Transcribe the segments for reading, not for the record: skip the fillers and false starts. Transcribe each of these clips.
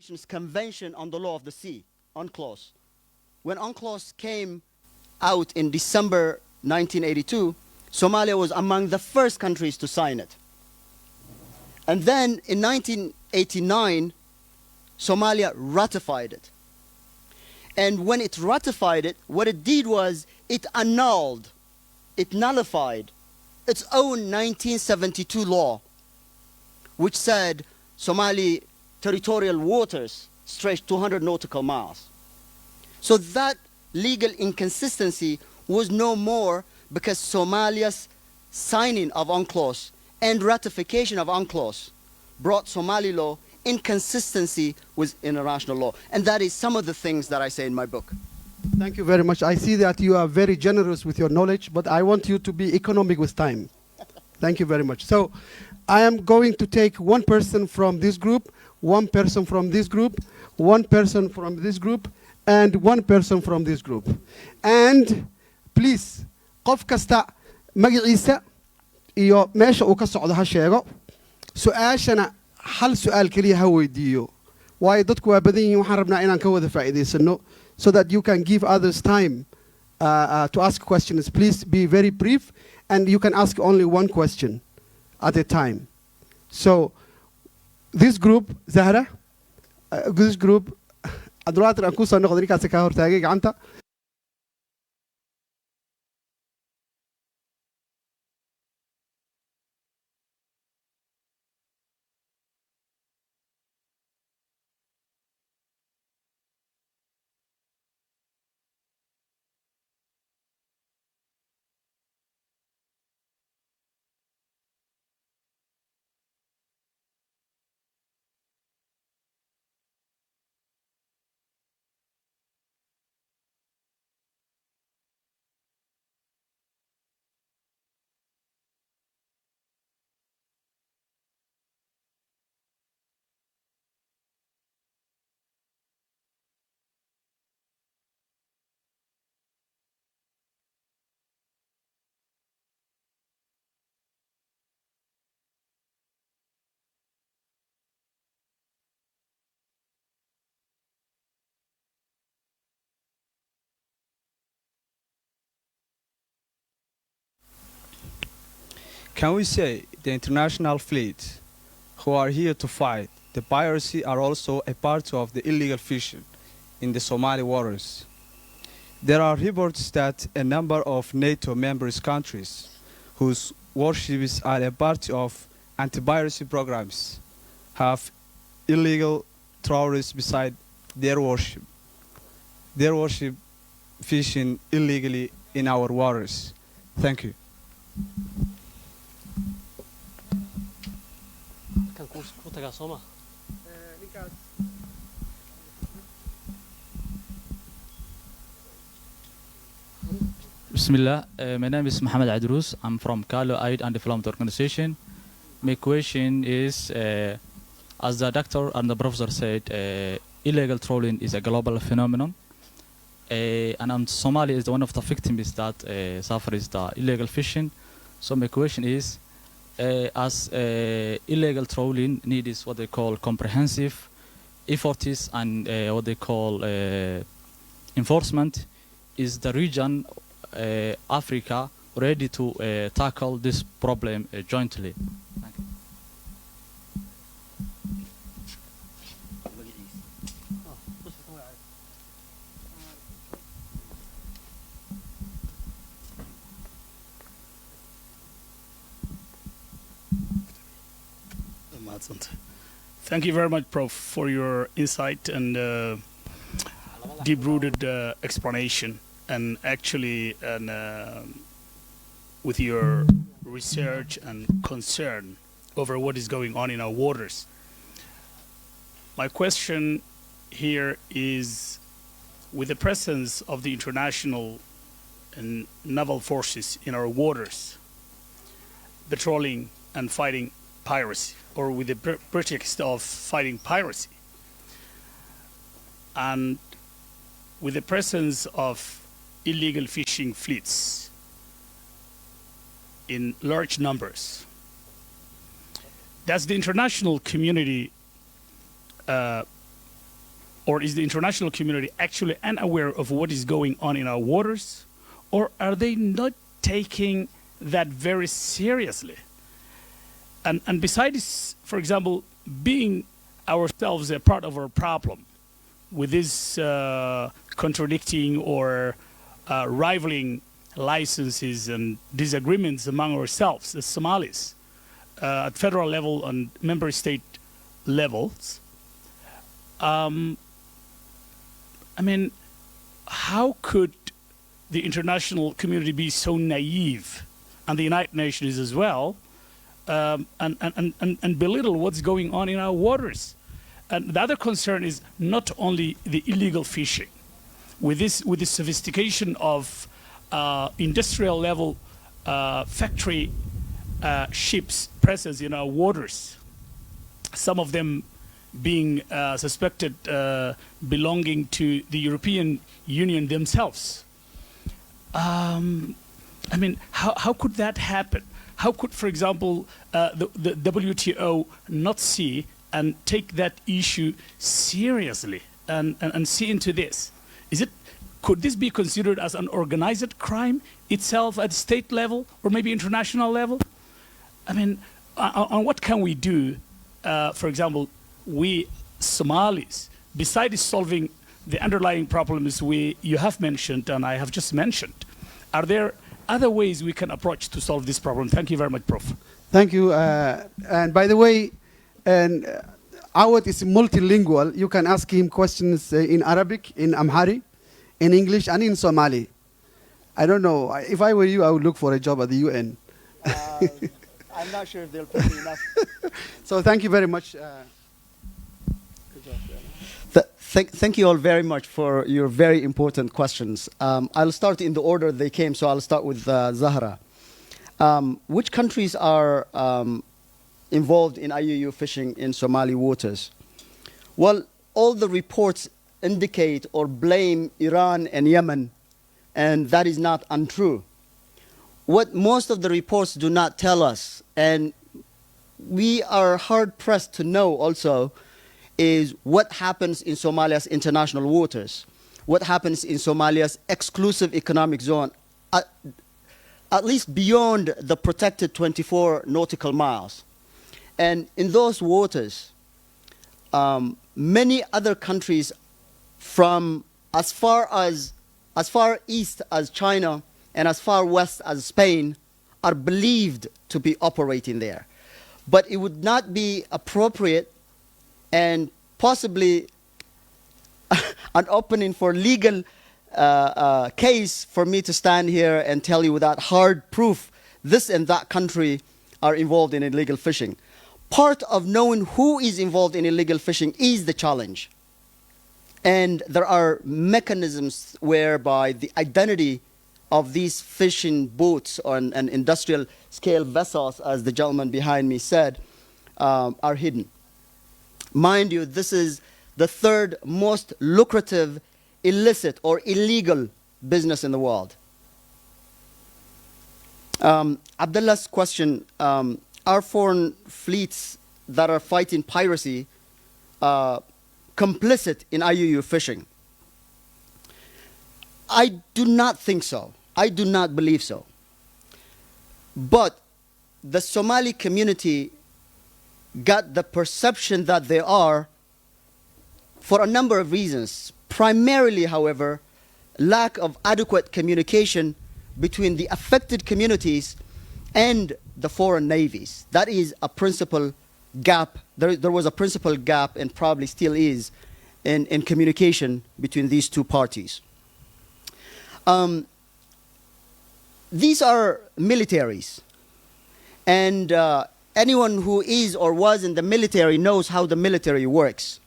Nations Convention on the Law of the Sea, UNCLOS. When UNCLOS came out in December 1982, Somalia was among the first countries to sign it. And then in 1989, Somalia ratified it. And when it ratified it, what it did was it annulled, it nullified its own 1972 law, which said Somali territorial waters stretch 200 nautical miles. So that legal inconsistency was no more because Somalia's signing of UNCLOS and ratification of UNCLOS brought Somali law in consistency with international law. And that is some of the things that I say in my book. Thank you very much. I see that you are very generous with your knowledge, but I want you to be economic with time. Thank you very much. So I am going to take one person from this group, one person from this group, one person from this group, and one person from this group. And please, qof kasta magaciisa iyo meesha uu ka socdo ha sheego. Su'aashana hal su'aal kaliya ha weydiiyo. Waayo dadku waa badan yihiin, waxaan rabnaa inaan ka wada faa'iidaysano so that you can give others time to ask questions. Please be very brief, and you can ask only one question at a time. So this group, Zahra, this group, Abdullah aan ku soo noqday ninkaas ka hortaagay gacanta. Can we say the international fleet who are here to fight the piracy are also a part of the illegal fishing in the Somali waters? There are reports that a number of NATO member countries whose warships are a part of anti-piracy programs have illegal trawlers beside their warship. Their warship fishing illegally in our waters. Thank you. Bismillah. My name is Mohammed Adrous. I'm from Carlo Aid and Development Organization. My question is, as the doctor and the professor said, illegal trawling is a global phenomenon. And Somalia is one of the victims that suffers the illegal fishing. So my question is, as illegal trawling needs what they call comprehensive efforts and what they call enforcement, is the region Africa ready to tackle this problem jointly? Thank you. Thank you very much, Prof, for your insight and deep-rooted explanation, and actually with your research and concern over what is going on in our waters. My question here is, with the presence of the international and naval forces in our waters, patrolling and fighting piracy, or with the pretext of fighting piracy, and with the presence of illegal fishing fleets in large numbers, does the international community or is the international community actually unaware of what is going on in our waters, or are they not taking that very seriously? And besides, for example, being ourselves a part of our problem with this contradicting or rivaling licenses and disagreements among ourselves, the Somalis, at federal level and member state levels, I mean, how could the international community be so naive, and the United Nations as well, and belittle what's going on in our waters? And the other concern is not only the illegal fishing. With this sophistication of industrial level factory ships presence in our waters, some of them being suspected belonging to the European Union themselves. I mean, how could that happen? How could, for example, the WTO not see and take that issue seriously and see into this? Could this be considered as an organized crime itself at state level or maybe international level? I mean, on what can we do, for example, we Somalis, besides solving the underlying problems you have mentioned and I have just mentioned, are there other ways we can approach to solve this problem? Thank you very much, Prof. Thank you. And by the way, Awad is multilingual. You can ask him questions in Arabic, in Amharic, in English, and in Somali. I don't know. If I were you, I would look for a job at the UN. I'm not sure if they'll pay me enough. So thank you very much. Thank you all very much for your very important questions. I'll start in the order they came, so I'll start with Zahra. Which countries are involved in IUU fishing in Somali waters? Well, all the reports indicate or blame Iran and Yemen, and that is not untrue. What most of the reports do not tell us, and we are hard-pressed to know also, is what happens in Somalia's international waters, what happens in Somalia's exclusive economic zone, at least beyond the protected 24 nautical miles. And in those waters, many other countries from as far east as China and as far west as Spain are believed to be operating there. But it would not be appropriate and possibly an opening for legal case for me to stand here and tell you without hard proof this and that country are involved in illegal fishing. Part of knowing who is involved in illegal fishing is the challenge. And there are mechanisms whereby the identity of these fishing boats and industrial scale vessels, as the gentleman behind me said, are hidden. Mind you, this is the third most lucrative, illicit or illegal business in the world. Abdullah's question, are foreign fleets that are fighting piracy complicit in IUU fishing? I do not think so. I do not believe so. But the Somali community got the perception that they are for a number of reasons. Primarily, however, lack of adequate communication between the affected communities and the foreign navies. That is a principal gap. There was a principal gap, and probably still is, in communication between these two parties. These are militaries, and anyone who is or was in the military knows how the military works.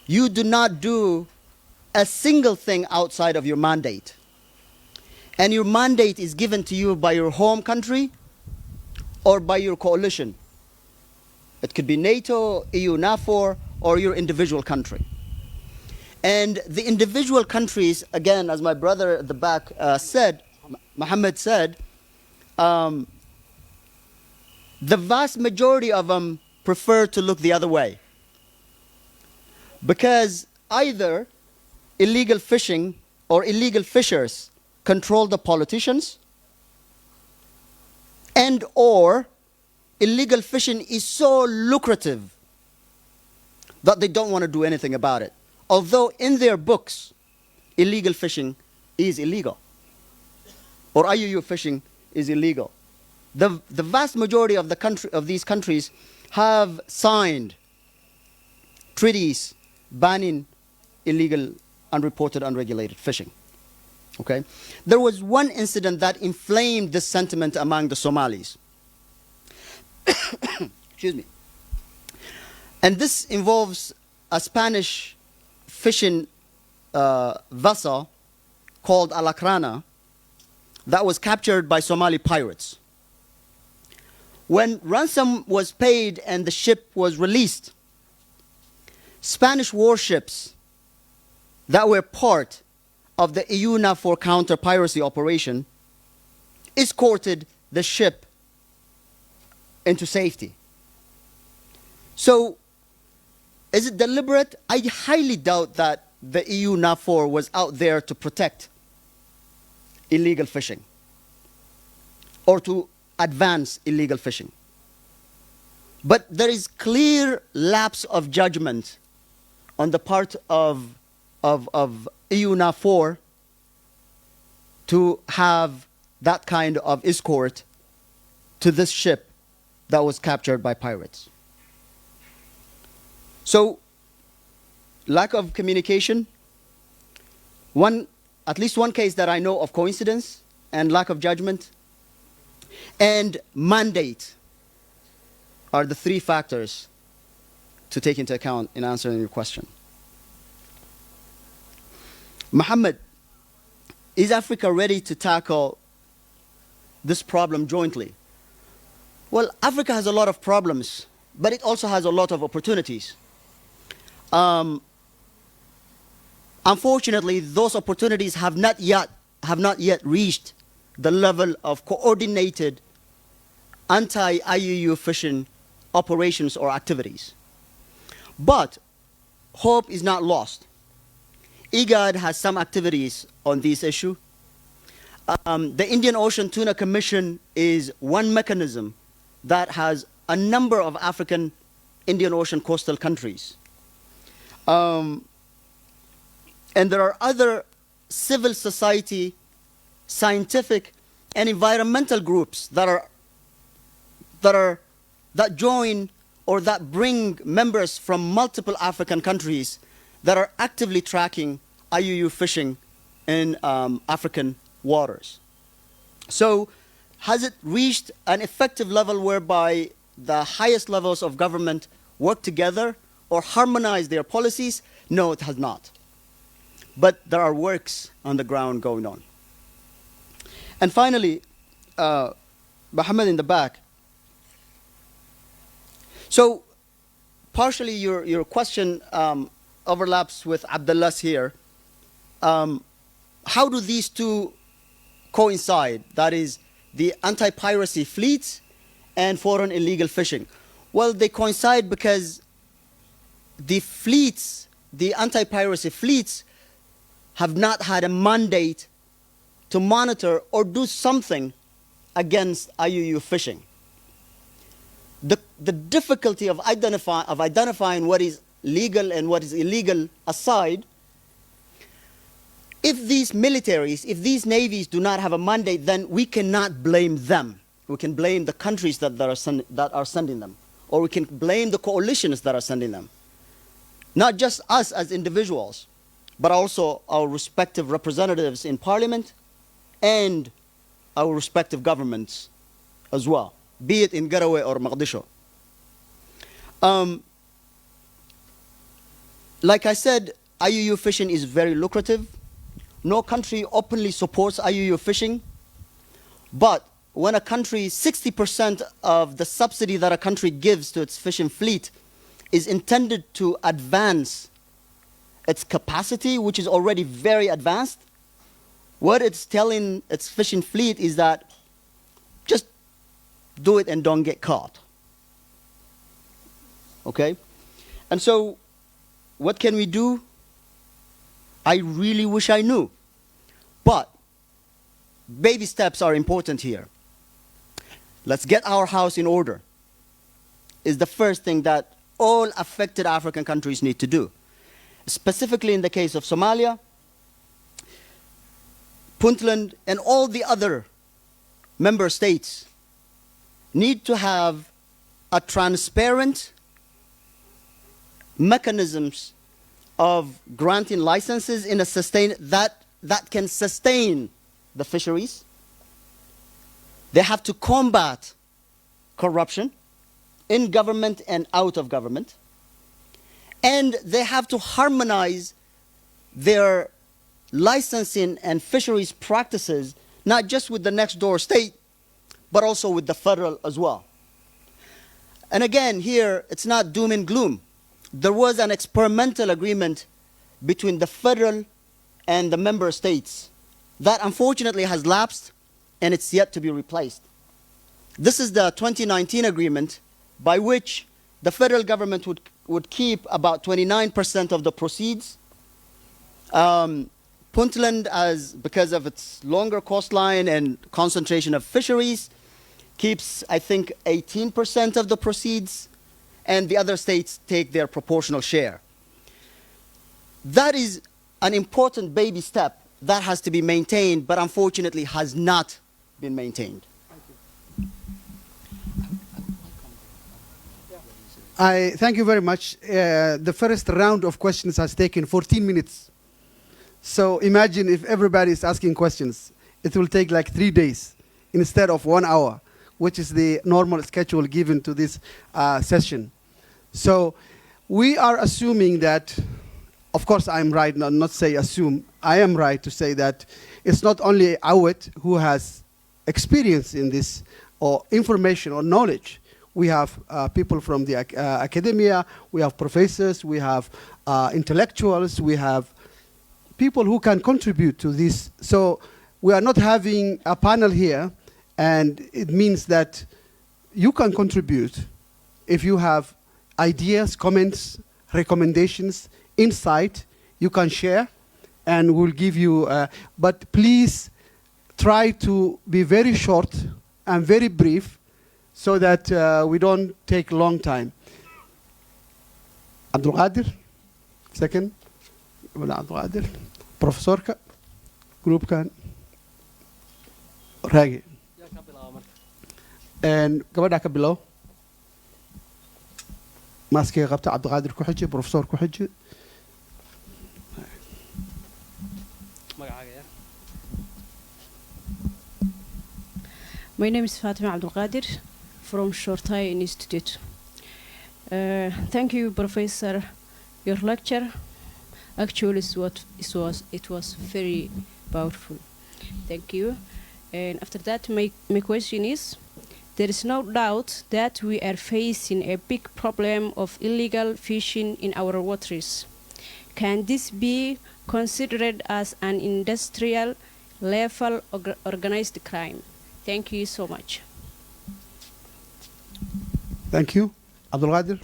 You do not do a single thing outside of your mandate. And your mandate is given to you by your home country or by your coalition. It could be NATO, EU, NAFOR, or your individual country. And the individual countries, again, as my brother at the back said, Mohammed said, the vast majority of them prefer to look the other way. Because either illegal fishing or illegal fishers control the politicians, and or illegal fishing is so lucrative that they don't want to do anything about it. Although in their books, illegal fishing is illegal, or IUU fishing is illegal. The vast majority of these countries have signed treaties banning illegal, unreported, unregulated fishing. Okay? There was one incident that inflamed this sentiment among the Somalis. Excuse me. And this involves a Spanish fishing vessel called Alakrana that was captured by Somali pirates. When ransom was paid and the ship was released, Spanish warships that were part of the EU-NAVFOR counter-piracy operation escorted the ship into safety. So, is it deliberate? I highly doubt that the EU-NAVFOR was out there to protect illegal fishing or to advance illegal fishing. But there is clear lapse of judgment on the part of EU-NAVFOR to have that kind of escort to this ship that was captured by pirates. So, lack of communication, at least one case that I know of coincidence and lack of judgment, and mandate are the three factors to take into account in answering your question. Muhammad, is Africa ready to tackle this problem jointly? Well, Africa has a lot of problems, but it also has a lot of opportunities. Unfortunately, those opportunities have not yet reached the level of coordinated anti-IUU fishing operations or activities. But hope is not lost. IGAD has some activities on this issue. The Indian Ocean Tuna Commission is one mechanism that has a number of African Indian Ocean coastal countries. And there are other civil society, scientific, and environmental groups that join or that bring members from multiple African countries that are actively tracking IUU fishing in African waters. So, has it reached an effective level whereby the highest levels of government work together or harmonize their policies? No, it has not. But there are works on the ground going on. And finally, Muhammad in the back. So, partially your question overlaps with Abdullah's here. How do these two coincide? That is, the anti-piracy fleets and foreign illegal fishing. Well, they coincide because the fleets, the anti-piracy fleets, have not had a mandate to monitor or do something against IUU fishing. The difficulty of identifying what is legal and what is illegal aside, if these militaries, if these navies do not have a mandate, then we cannot blame them. We can blame the countries that are sending them, or we can blame the coalitions that are sending them. Not just us as individuals, but also our respective representatives in parliament and our respective governments as well, be it in Garowe or Mogadishu. Like I said, IUU fishing is very lucrative. No country openly supports IUU fishing, but when a country, 60% of the subsidy that a country gives to its fishing fleet is intended to advance its capacity, which is already very advanced, what it's telling its fishing fleet is that just do it and don't get caught. Okay? And so, what can we do? I really wish I knew. But baby steps are important here. Let's get our house in order is the first thing that all affected African countries need to do. Specifically in the case of Somalia, Puntland, and all the other member states need to have a transparent mechanisms of granting licenses in a that can sustain the fisheries. They have to combat corruption in government and out of government. And they have to harmonize their licensing and fisheries practices, not just with the next door state, but also with the federal as well. And again, here, it's not doom and gloom. There was an experimental agreement between the federal and the member states that unfortunately has lapsed and it's yet to be replaced. This is the 2019 agreement by which the federal government would keep about 29% of the proceeds. Puntland, because of its longer coastline and concentration of fisheries, keeps, I think, 18% of the proceeds, and the other states take their proportional share. That is an important baby step that has to be maintained, but unfortunately has not been maintained. I thank you very much. The first round of questions has taken 14 minutes. So imagine if everybody is asking questions. It will take like 3 days instead of 1 hour, which is the normal schedule given to this session. So we are assuming that, of course I'm right, not say assume, I am right to say that it's not only Awet who has experience in this, or information or knowledge. We have people from the academia, we have professors, we have intellectuals, we have people who can contribute to this. So we are not having a panel here, and it means that you can contribute if you have ideas, comments, recommendations, insight, you can share, and we'll give you, but please try to be very short and very brief so that we don't take long time. Abdul Qadir, second. Abdul Qadir. Professor, group kan. Ragi. And gabadha ka bilow. Maaskee qabta Abdul Qadir ku xiji, Professor ku xiji. My name is Fatima Abdul Qadir from Shortai Institute. Thank you, Professor. Your lecture actually it was very powerful. Thank you. And after that, my question is, there is no doubt that we are facing a big problem of illegal fishing in our waters. Can this be considered as an industrial level organized crime? Thank you so much. Thank you. Abdul Qadir.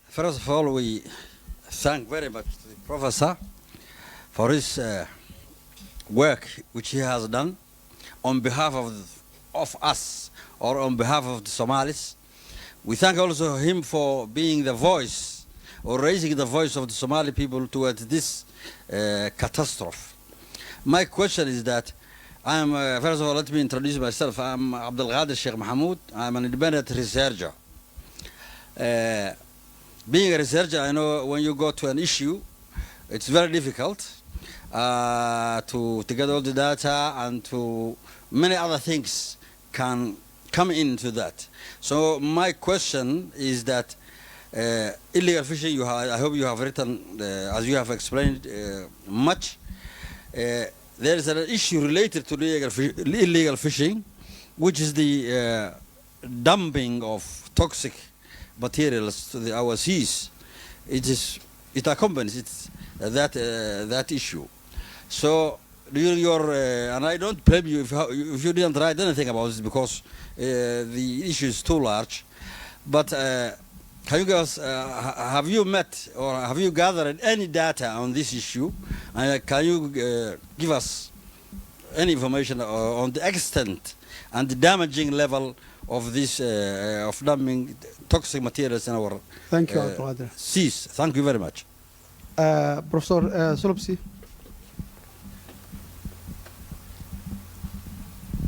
First of all, we thank very much the professor for his work which he has done on behalf of us, or on behalf of the Somalis. We thank also him for being the voice, or raising the voice of the Somali people towards this catastrophe. My question is that first of all, let me introduce myself. I'm Abdul Qadir Sheikh Mahmoud. I'm an independent researcher. Being a researcher, I know when you go to an issue, it's very difficult to get all the data, and to many other things can come into that. So my question is that illegal fishing, I hope you have written, as you have explained much, there is an issue related to illegal fishing, which is the dumping of toxic materials to our seas. It accompanies that issue. So during your and I don't blame you if you didn't write anything about this, because the issue is too large. But can you give us, have you met or have you gathered any data on this issue? And can you give us any information on the extent and the damaging level of this, of dumping toxic materials in our Thank you, Dr. Qadir. seas? Thank you very much. Professor Solopsi.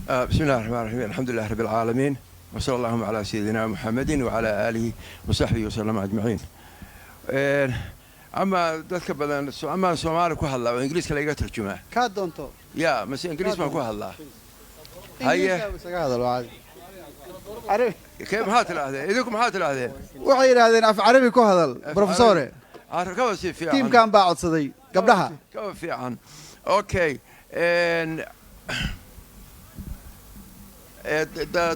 بسم الله الرحمن الرحيم الحمد لله رب العالمين وصلى اللهم على سيدنا محمد وعلى آله وصحبه وسلم أجمعين. أما ذلك بدن أما سومالي كهلا وإنجليز كلا يقتل جماعة. كادونتو. يا بس إنجليز ما كهلا. هيا. عربي. كيف هات هذا؟ إذاكم هات هذا. وحين هذا في عربي كهذا بروفيسور. عارف كيف يصير في عن. تيم كان باعد صدي قبلها. كيف في عن. أوكي. And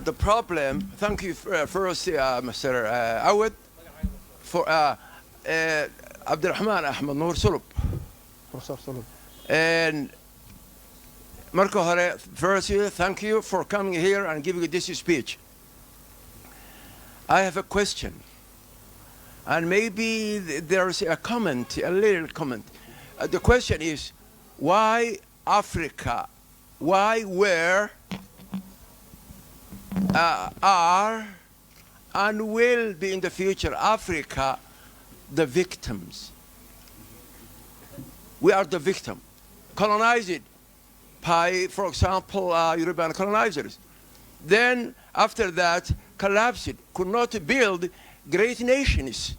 the problem. Thank you first, Mr. Awad, for Abdurrahman Ahmed Noor Sulub. Professor Sulub. And Marco Hore, first, thank you for coming here and giving this speech. I have a question, and maybe there's a comment, a little comment. The question is, why Africa? Why, where are and will be in the future Africa the victims? We are the victim, colonized by, for example, European colonizers. Then after that, collapsed, could not build great nations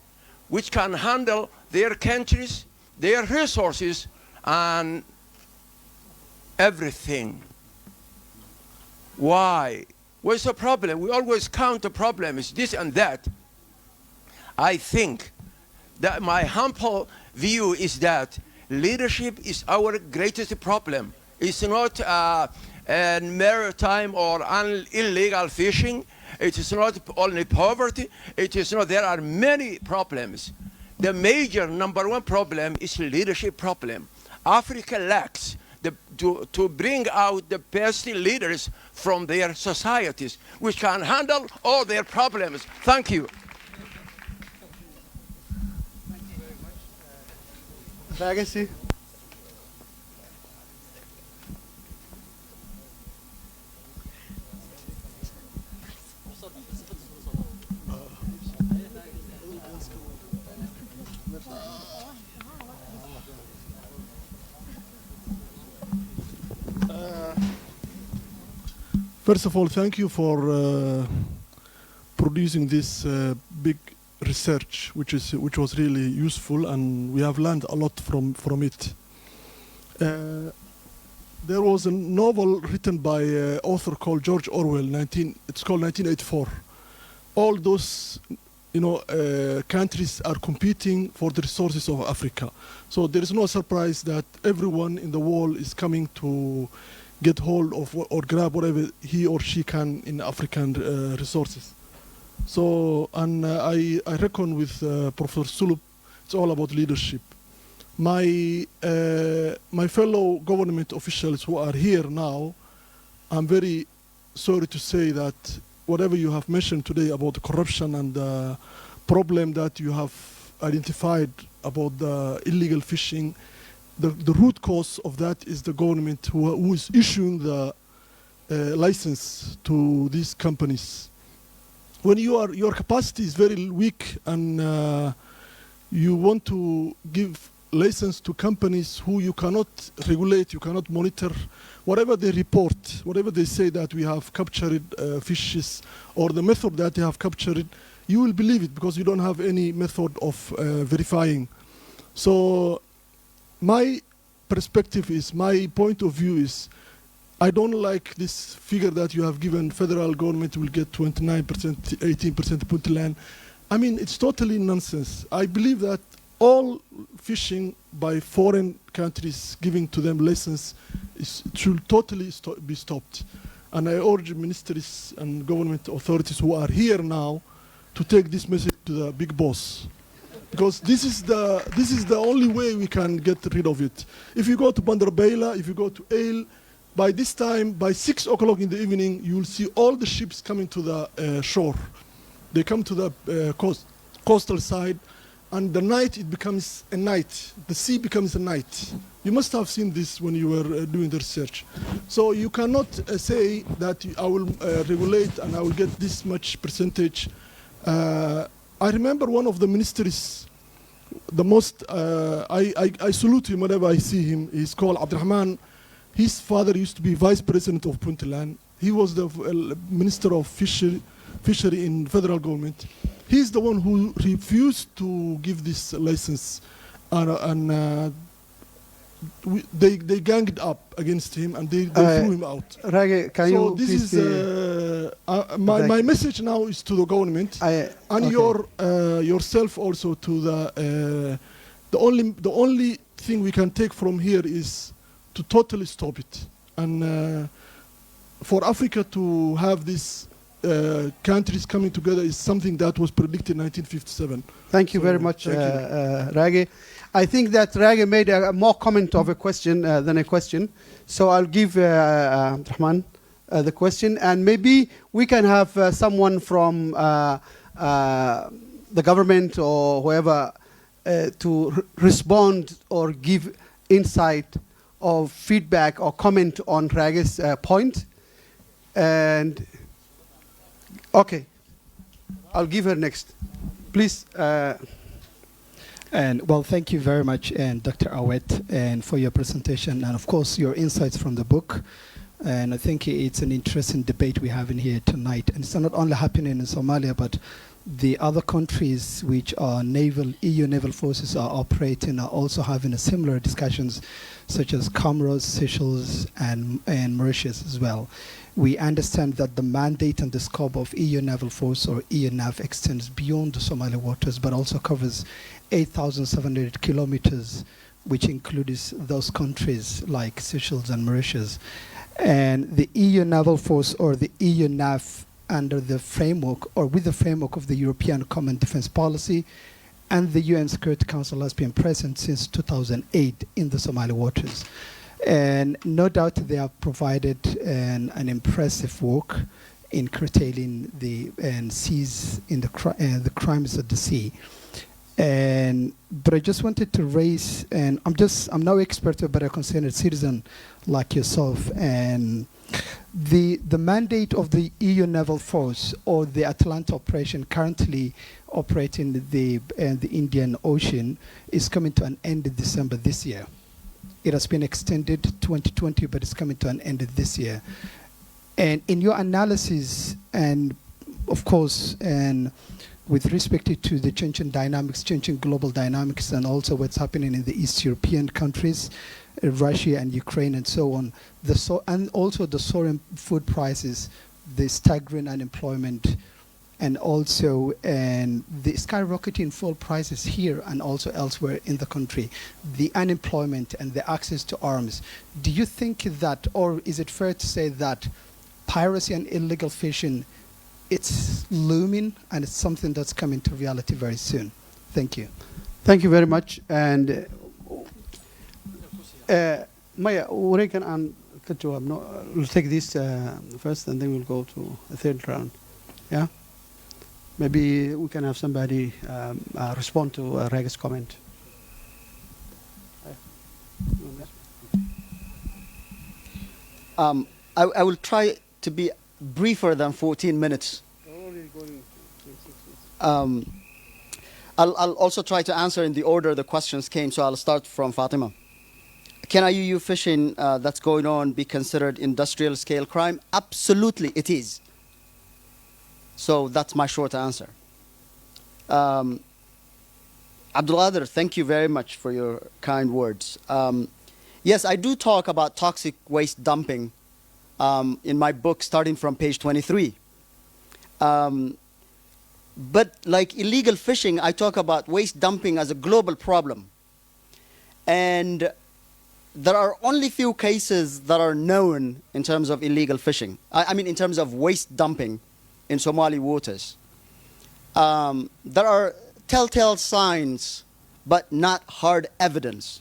which can handle their countries, their resources, and everything. Why? What's the problem? We always count the problems, this and that. I think that my humble view is that leadership is our greatest problem. It's not maritime or illegal fishing. It is not only poverty. It is not. There are many problems. The major number one problem is leadership problem. Africa lacks to bring out the best leaders from their societies, which can handle all their problems. Thank you. Legacy. First of all, thank you for producing this big research, which was really useful, and we have learned a lot from it. There was a novel written by an author called George Orwell. It's called 1984. All those, countries are competing for the resources of Africa. So there is no surprise that everyone in the world is coming to get hold of or grab whatever he or she can in African resources. So, and I reckon with Professor Sulub, it's all about leadership. My fellow government officials who are here now, I'm very sorry to say that whatever you have mentioned today about the corruption and the problem that you have identified about the illegal fishing, the root cause of that is the government who is issuing the license to these companies. When your capacity is very weak and you want to give license to companies who you cannot regulate, you cannot monitor, whatever they report, whatever they say that we have captured fishes or the method that they have captured, you will believe it because you don't have any method of verifying. So my perspective is, my point of view is, I don't like this figure that you have given. Federal government will get 29%, 18% Puntland. I mean, it's totally nonsense. I believe that all fishing by foreign countries giving to them license should totally be stopped. And I urge ministries and government authorities who are here now to take this message to the big boss. Because this is the only way we can get rid of it. If you go to Bandarbayla, if you go to Ale, by this time, by 6 o'clock in the evening, you will see all the ships coming to the shore. They come to the coast coastal side, and the night it becomes a night. The sea becomes a night. You must have seen this when you were doing the research. So you cannot say that I will regulate and I will get this much percentage. I remember one of the ministers, the most, I salute him whenever I see him. He's called Abdurrahman. His father used to be vice president of Puntland. He was the minister of fishery in federal government. He's the one who refused to give this license, and they ganged up against him and they threw him out. Rage, can So you this please is my message now is to the government and okay. yourself also to the only thing we can take from here is to totally stop it, and for Africa to have this countries coming together is something that was predicted in 1957. Thank you very much, Rage. I think that Rage made a more comment of a question than a question. So I'll give Rahman the question, and maybe we can have someone from the government or whoever to respond or give insight or feedback or comment on Rage's point. And okay, I'll give her next. Please. And well, thank you very much, and Dr. Awet, and for your presentation, and of course your insights from the book. And I think it's an interesting debate we have in here tonight. And it's not only happening in Somalia, but the other countries which are EU naval forces are operating are also having a similar discussions, such as Comoros, Seychelles, and Mauritius as well. We understand that the mandate and the scope of EU naval force or EU NAV extends beyond the Somali waters, but also covers 8,700 kilometers, which includes those countries like Seychelles and Mauritius. And the EU naval force or the EU NAV under the framework or with the framework of the European Common Defense Policy and the UN Security Council has been present since 2008 in the Somali waters. And no doubt they have provided an impressive work in curtailing the seas in the crimes of the sea. But I just wanted to raise, and I'm no expert, but a concerned citizen like yourself, and the mandate of the EU naval force or the Atalanta operation currently operating the Indian Ocean is coming to an end in December this year. It has been extended 2020, but it's coming to an end this year. And in your analysis, and of course, and with respect to the changing dynamics, changing global dynamics, and also what's happening in the East European countries, Russia and Ukraine and so on, and also the soaring food prices, the staggering unemployment, and also the skyrocketing fuel prices here and also elsewhere in the country, the unemployment and the access to arms. Do you think that, or is it fair to say that piracy and illegal fishing, it's looming and it's something that's coming to reality very soon? Thank you. Thank you very much. And Maya, Urekan and Kachua, we'll take this first and then we'll go to the third round. Yeah? Maybe we can have somebody respond to Rage's comment. I will try to be briefer than 14 minutes. I'll also try to answer in the order the questions came, so I'll start from Fatima. Can IUU fishing that's going on be considered industrial scale crime? Absolutely it is. So that's my short answer. Abdulqadir, thank you very much for your kind words. Yes, I do talk about toxic waste dumping in my book, starting from page 23. But like illegal fishing, I talk about waste dumping as a global problem. And there are only few cases that are known in terms of illegal fishing. I mean, in terms of waste dumping in Somali waters. There are telltale signs, but not hard evidence.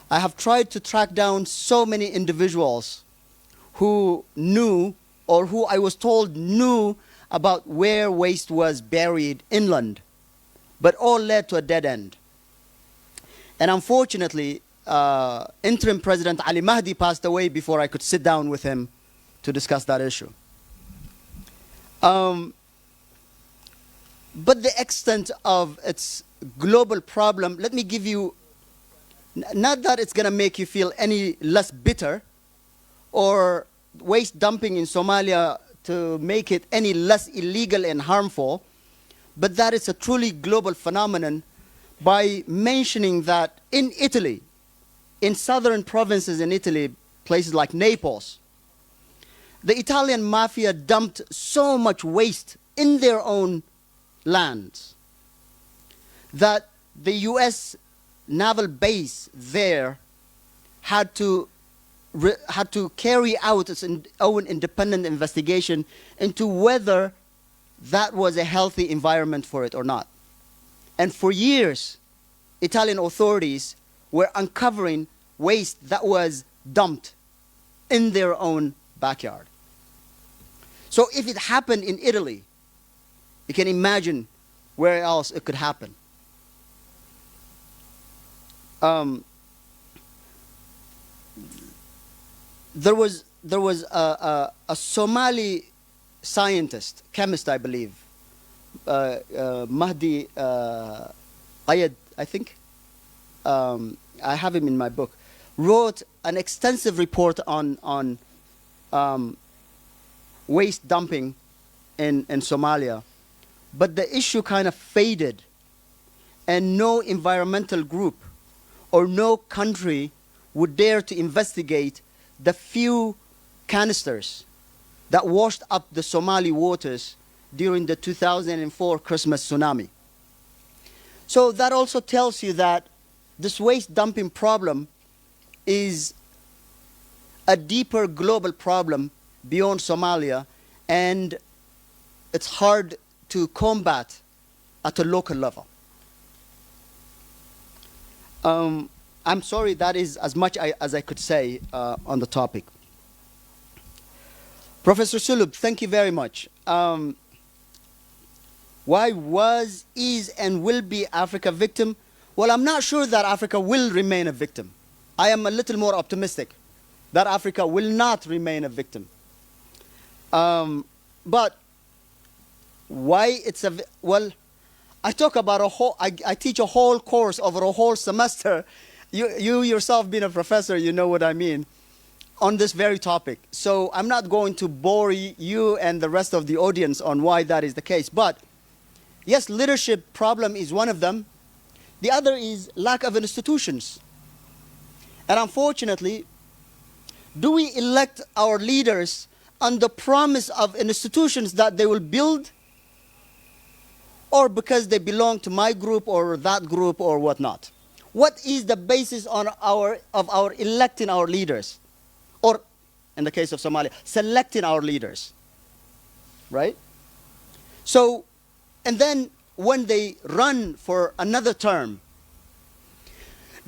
I have tried to track down so many individuals who knew, or who I was told knew, about where waste was buried inland but all led to a dead end. And unfortunately, interim President Ali Mahdi passed away before I could sit down with him to discuss that issue. But the extent of its global problem, let me give you, not that it's going to make you feel any less bitter, or waste dumping in Somalia to make it any less illegal and harmful, but that it's a truly global phenomenon by mentioning that in Italy, in southern provinces in Italy, places like Naples, the Italian mafia dumped so much waste in their own lands that the US naval base there had to carry out its own independent investigation into whether that was a healthy environment for it or not. And for years, Italian authorities were uncovering waste that was dumped in their own backyard. So if it happened in Italy, you can imagine where else it could happen. There was a Somali scientist, chemist, I believe, Mahdi Ayad, I think. I have him in my book. Wrote an extensive report on waste dumping in Somalia, but the issue kind of faded, and no environmental group or no country would dare to investigate the few canisters that washed up the Somali waters during the 2004 Christmas tsunami. So that also tells you that this waste dumping problem is a deeper global problem beyond Somalia, and it's hard to combat at a local level. I'm sorry, that is as much as I could say on the topic. Professor Sulub, thank you very much. Why was, is, and will be Africa victim? Well, I'm not sure that Africa will remain a victim. I am a little more optimistic that Africa will not remain a victim. But why it's a, well, I talk about a whole, I teach a whole course over a whole semester. You yourself being a professor, you know what I mean, on this very topic. So I'm not going to bore you and the rest of the audience on why that is the case. But yes, leadership problem is one of them. The other is lack of institutions. And unfortunately, do we elect our leaders on the promise of institutions that they will build, or because they belong to my group or that group or whatnot? What is the basis of our electing our leaders? Or, in the case of Somalia, selecting our leaders, right? So, and then when they run for another term,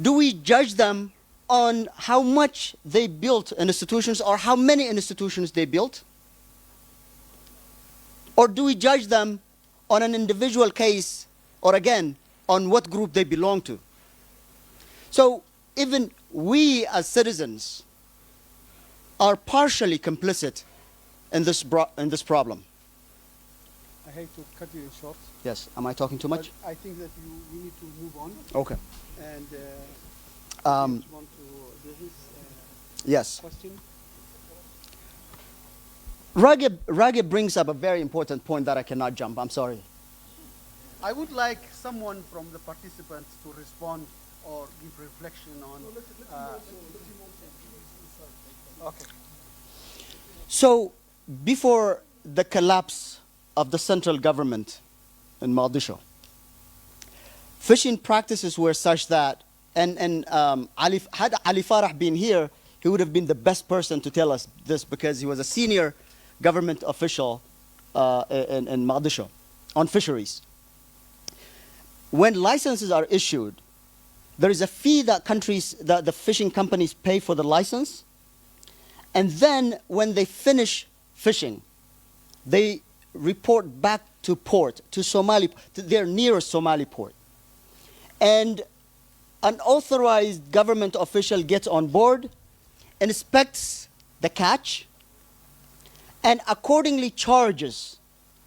do we judge them on how much they built in institutions or how many institutions they built? Or do we judge them on an individual case, or again, on what group they belong to? So even we as citizens are partially complicit in this problem. I hate to cut you in short. Yes, am I talking too much? But I think that we need to move on. Okay. And want to do this yes. question. Ragib brings up a very important point that I cannot jump. I'm sorry. I would like someone from the participants to respond or give reflection on. Okay. So, before the collapse of the central government in Mogadishu, fishing practices were such that, and had Ali Farah been here, he would have been the best person to tell us this, because he was a senior government official in Mogadishu on fisheries. When licenses are issued, there is a fee that the fishing companies pay for the license, and then when they finish fishing, they report back to port, to Somali, to their nearest Somali port. And an authorized government official gets on board, inspects the catch, and accordingly charges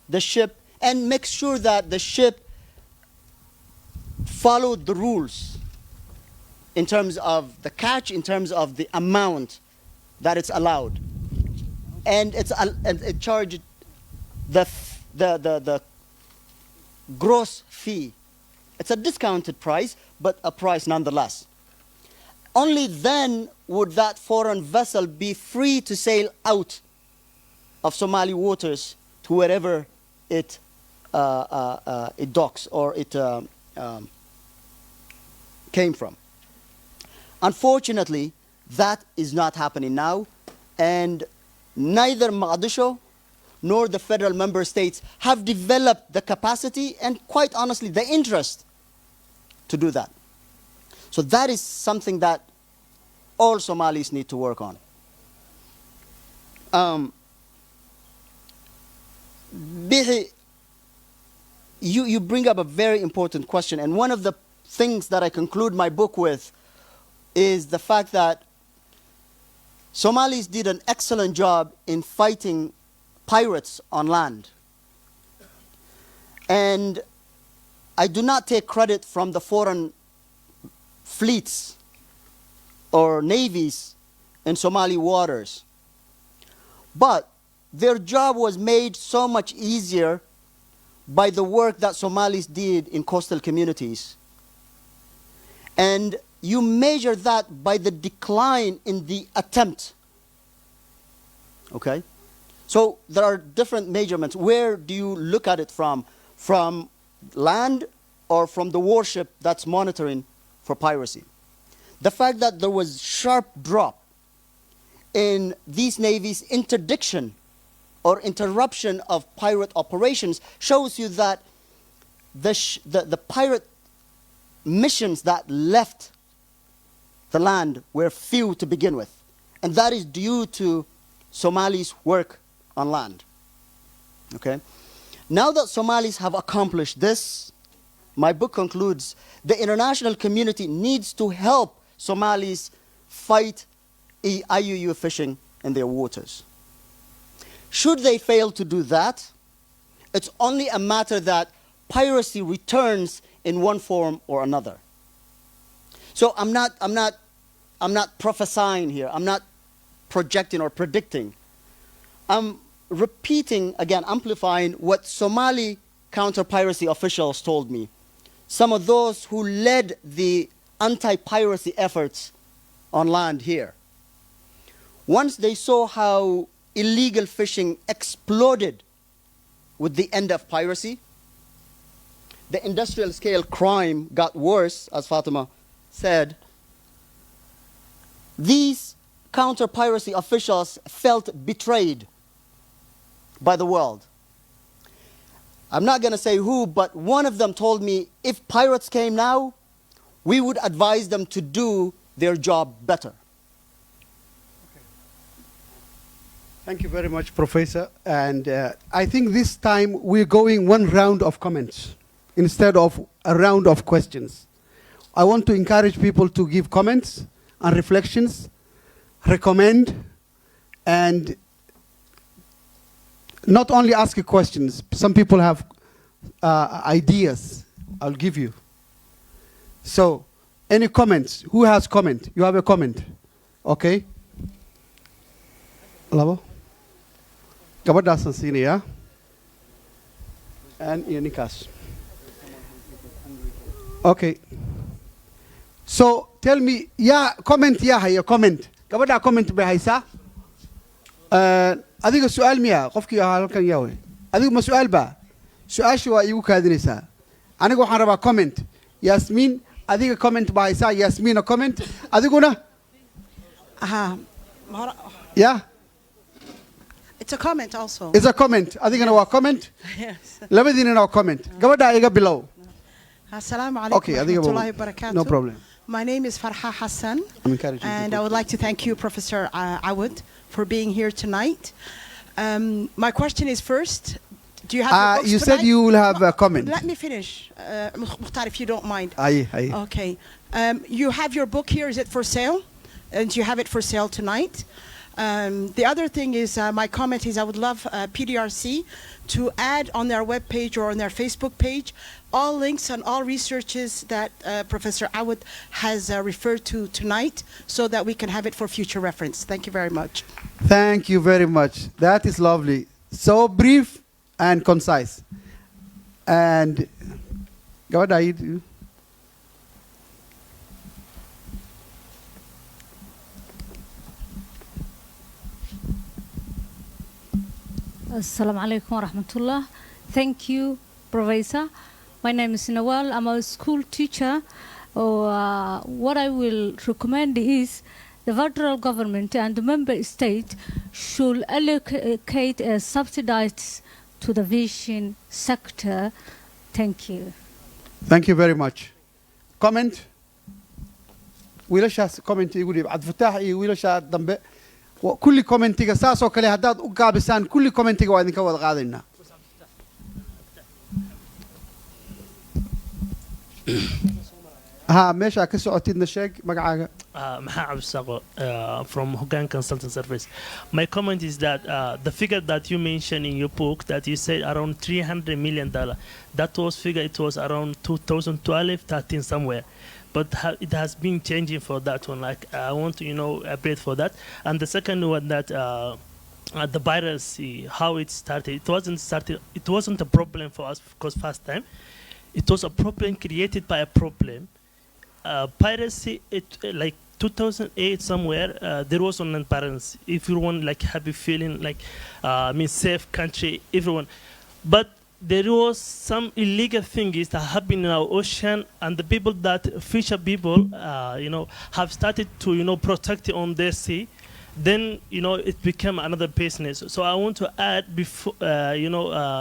the ship and makes sure that the ship followed the rules in terms of the catch, in terms of the amount that it's allowed. And it charged the gross fee. It's a discounted price, but a price nonetheless. Only then would that foreign vessel be free to sail out of Somali waters to wherever it docks or it came from. Unfortunately, that is not happening now, and neither Mogadishu nor the federal member states have developed the capacity and, quite honestly, the interest to do that. So that is something that all Somalis need to work on. Bihi, you bring up a very important question, and one of the things that I conclude my book with is the fact that Somalis did an excellent job in fighting pirates on land. And I do not take credit from the foreign fleets or navies in Somali waters. But their job was made so much easier by the work that Somalis did in coastal communities. And you measure that by the decline in the attempt. Okay? So there are different measurements. Where do you look at it from? From land or from the warship that's monitoring for piracy? The fact that there was sharp drop in these navies' interdiction or interruption of pirate operations shows you that the pirate missions that left the land were few to begin with. And that is due to Somalis' work on land. Okay? Now that Somalis have accomplished this, my book concludes, the international community needs to help Somalis fight IUU fishing in their waters. Should they fail to do that, it's only a matter that piracy returns in one form or another. So I'm not prophesying here. I'm not projecting or predicting. I'm repeating, again, amplifying what Somali counter-piracy officials told me. Some of those who led the anti-piracy efforts on land here. Once they saw how illegal fishing exploded with the end of piracy, the industrial scale crime got worse, as Fatima said. These counter-piracy officials felt betrayed by the world. I'm not going to say who, but one of them told me, if pirates came now, we would advise them to do their job better. Thank you very much, Professor. And I think this time we're going one round of comments instead of a round of questions. I want to encourage people to give comments and reflections, recommend, and not only ask questions. Some people have ideas. I'll give you. So, any comments? Who has comment? You have a comment? Okay. Labo? Gabadhaasan siinaya. And iyo ninkaas. Okay. So, tell me, comment haya, comment. Gabadhaa comment bay haysaa? Adiga su'aal miya? Qofkii halkan yawe. Adiga ma su'aal ba? Su'aashu waa igu kaadinaysaa. Aniga waxaan rabaa comment. Yasmin, adiga comment ba haysaa? Yasmin a comment. Adiguna? Yeah? It's a comment also. It's a comment. Adigana waa comment? Yes. Labadiinana waa comment. Gabadhaa iga bilow. Assalamu alaikum Okay, adiga warahmatullahi wabarakatuh. no problem. My name is Farha Hassan, I'm encouraging and people. I would like to thank you, Professor Awad, for being here tonight. My question is first, Do you have your books You said tonight? you will have a comment. Let me finish, Mukhtar, if you don't mind. Aye. Okay. You have your book here. Is it for sale? And you have it for sale tonight. The other thing is, my comment is I would love PDRC to add on their webpage or on their Facebook page all links and all researches that Professor Awad has referred to tonight so that we can have it for future reference. Thank you very much. Thank you very much. That is lovely. So brief and concise. And go ahead. Assalamu alaikum wa rahmatullah. Thank you, Professor. My name is Nawal. I'm a school teacher. What I will recommend is the federal government and the member state should allocate subsidies to the fishing sector. Thank you. Thank you very much. Comment? wiilashaas comment igu dhiib Cabdifatax iyo wiilasha dambe kulli commentiga saas oo kale hadaad u gaabisaan kulli commentiga waa idinka wada qaadaynaa meesha ka socotidna sheeg magacaaga from Hogan Consulting Service. My comment is that the figure that you mentioned in your book that you said around $300 million, that was figure it was around 2012, 13 somewhere. But it has been changing for that one. Like I want to, a bit for that. And the second one that the virus, how it started. It wasn't a problem for us because first time, it was a problem created by a problem. Piracy, like 2008 somewhere, there was an imbalance. Everyone like happy feeling like safe country, everyone. But there was some illegal things that happen in our ocean, and the people that fisher people, have started to protect on their sea. Then it became another business. So I want to add before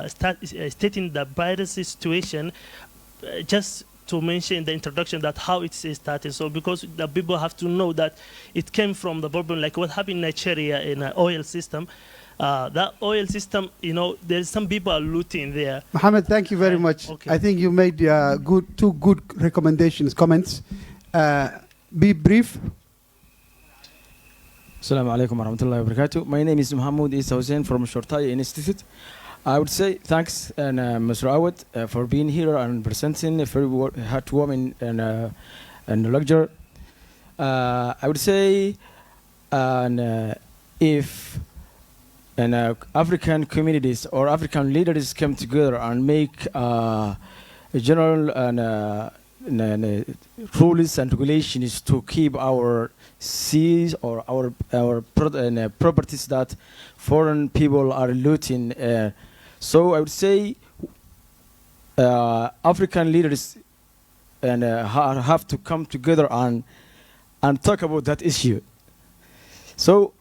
stating the piracy situation, just to mention in the introduction that how it is started. So because the people have to know that it came from the problem, like what happened in Nigeria in an oil system. That oil system, there's some people are looting there. Mohammed, thank you very much. Okay. I think you made two good recommendations, comments. Be brief. Assalamu alaikum warahmatullahi wabarakatuh. My name is Muhammad Isa Hussein from Shortai Institute. I would say thanks and Mr. Awad for being here and presenting a very heartwarming and lecture. I would say if African communities or African leaders come together and make general rules and regulations to keep our seas or our properties that foreign people are looting. So I would say African leaders have to come together and talk about that issue. So,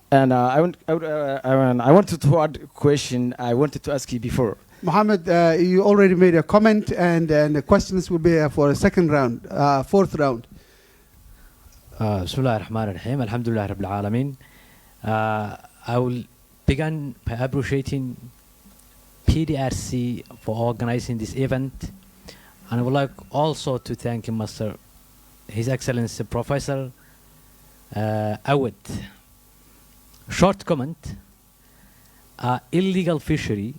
and I wanted to add a question I wanted to ask you before. Mohammed, you already made a comment, and the questions will be for a second round, fourth round. Bismillah ar-Rahman ar-Rahim. Alhamdulillah Rabbil Alameen. I will begin by appreciating PDRC for organizing this event, and I would like also to thank His Excellency Professor Awad. Short comment, illegal fishery,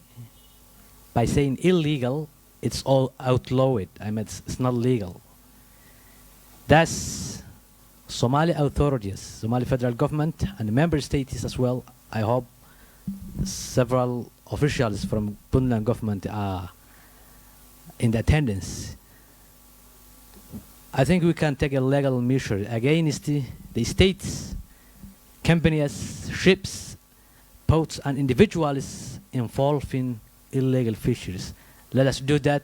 by saying illegal, it's all outlawed. I mean, it's not legal. That's Somali authorities, Somali federal government, and the member states as well. I hope several officials from Puntland government are in the attendance. I think we can take a legal measure against the states, companies, ships, boats, and individuals involved in illegal fisheries. Let us do that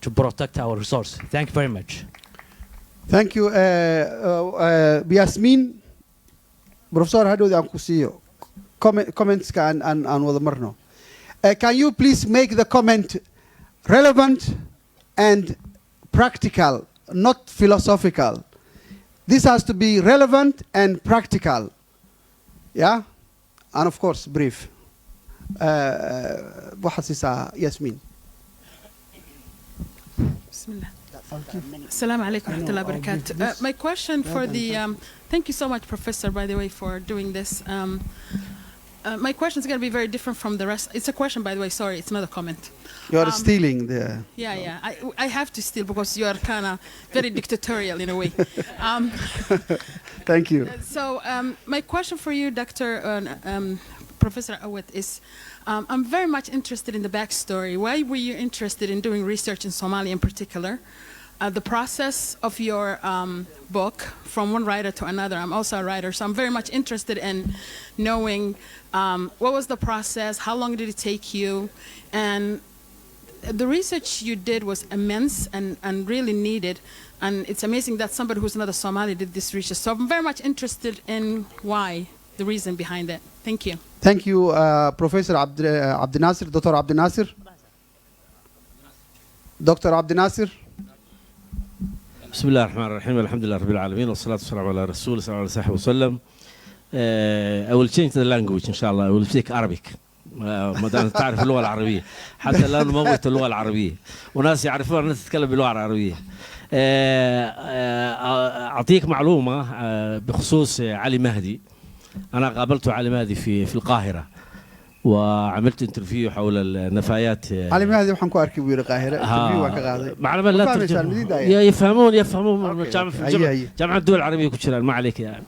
to protect our resource. Thank you very much. Thank you. Yasmin, Professor Hado Ankusiyo, comments can and wada marno. Can you please make the comment relevant and practical, not philosophical? This has to be relevant and practical. Yeah? And of course, brief. waxaad siisaa Yasmin. Bismillah. Assalamu alaikum wa rahmatullahi wa barakatuh. My question for the, thank you so much, Professor, by the way, for doing this. My question is going to be very different from the rest. It's a question, by the way, sorry, it's not a comment. You are stealing the... Yeah, I have to steal because you are kind of very dictatorial in a way. Thank you. So my question for you, Professor Awet, is I'm very much interested in the backstory. Why were you interested in doing research in Somalia in particular? The process of your book from one writer to another. I'm also a writer, so I'm very much interested in knowing what was the process, how long did it take you, and the research you did was immense and really needed, and it's amazing that somebody who's not a Somali did this research. So I'm very much interested in why, the reason behind it. Thank you. Thank you, Professor Abdi Nasir, Dr. Abdi Nasir. Dr. Abdi Nasir. بسم الله الرحمن الرحيم الحمد لله رب العالمين والصلاة والسلام على رسول صلى الله عليه وسلم. I will change the language إن شاء الله. I will speak Arabic. ما دام تعرف اللغة العربية. حتى الآن موت اللغة العربية. وناس يعرفون الناس تتكلم باللغة العربية. أعطيك معلومة بخصوص علي مهدي. أنا قابلت علي مهدي في القاهرة. وعملت انترفيو حول النفايات. علي مهدي waxaan ku arkay wiil Qaahira interview waa ka qaaday. معلومات لا ترجمة. يفهمون جامعة الدول العربية كلها ما عليك يعني.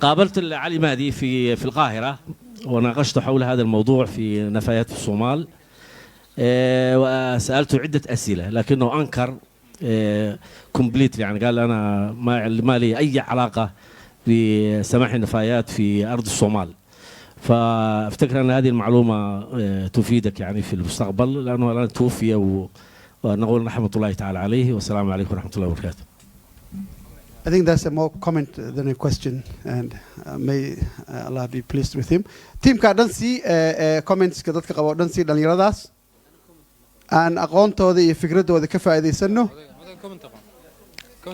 قابلت علي مهدي في القاهرة وناقشت حول هذا الموضوع في نفايات في الصومال. وسألته عدة أسئلة لكنه أنكر كومبليت يعني قال أنا ما لي أي علاقة بسماح النفايات في أرض الصومال. فافتكر أن هذه المعلومة تفيدك يعني في المستقبل لأنه الآن توفي ونقول رحمة الله تعالى عليه والسلام عليكم ورحمة الله وبركاته. I think that's a more comment than a question, and may Allah be pleased with him. Team ka dhan si comments ka dadka qabo dhan si dhalinyaradaas aan aqoontooda iyo fikradooda ka faa'iideysano.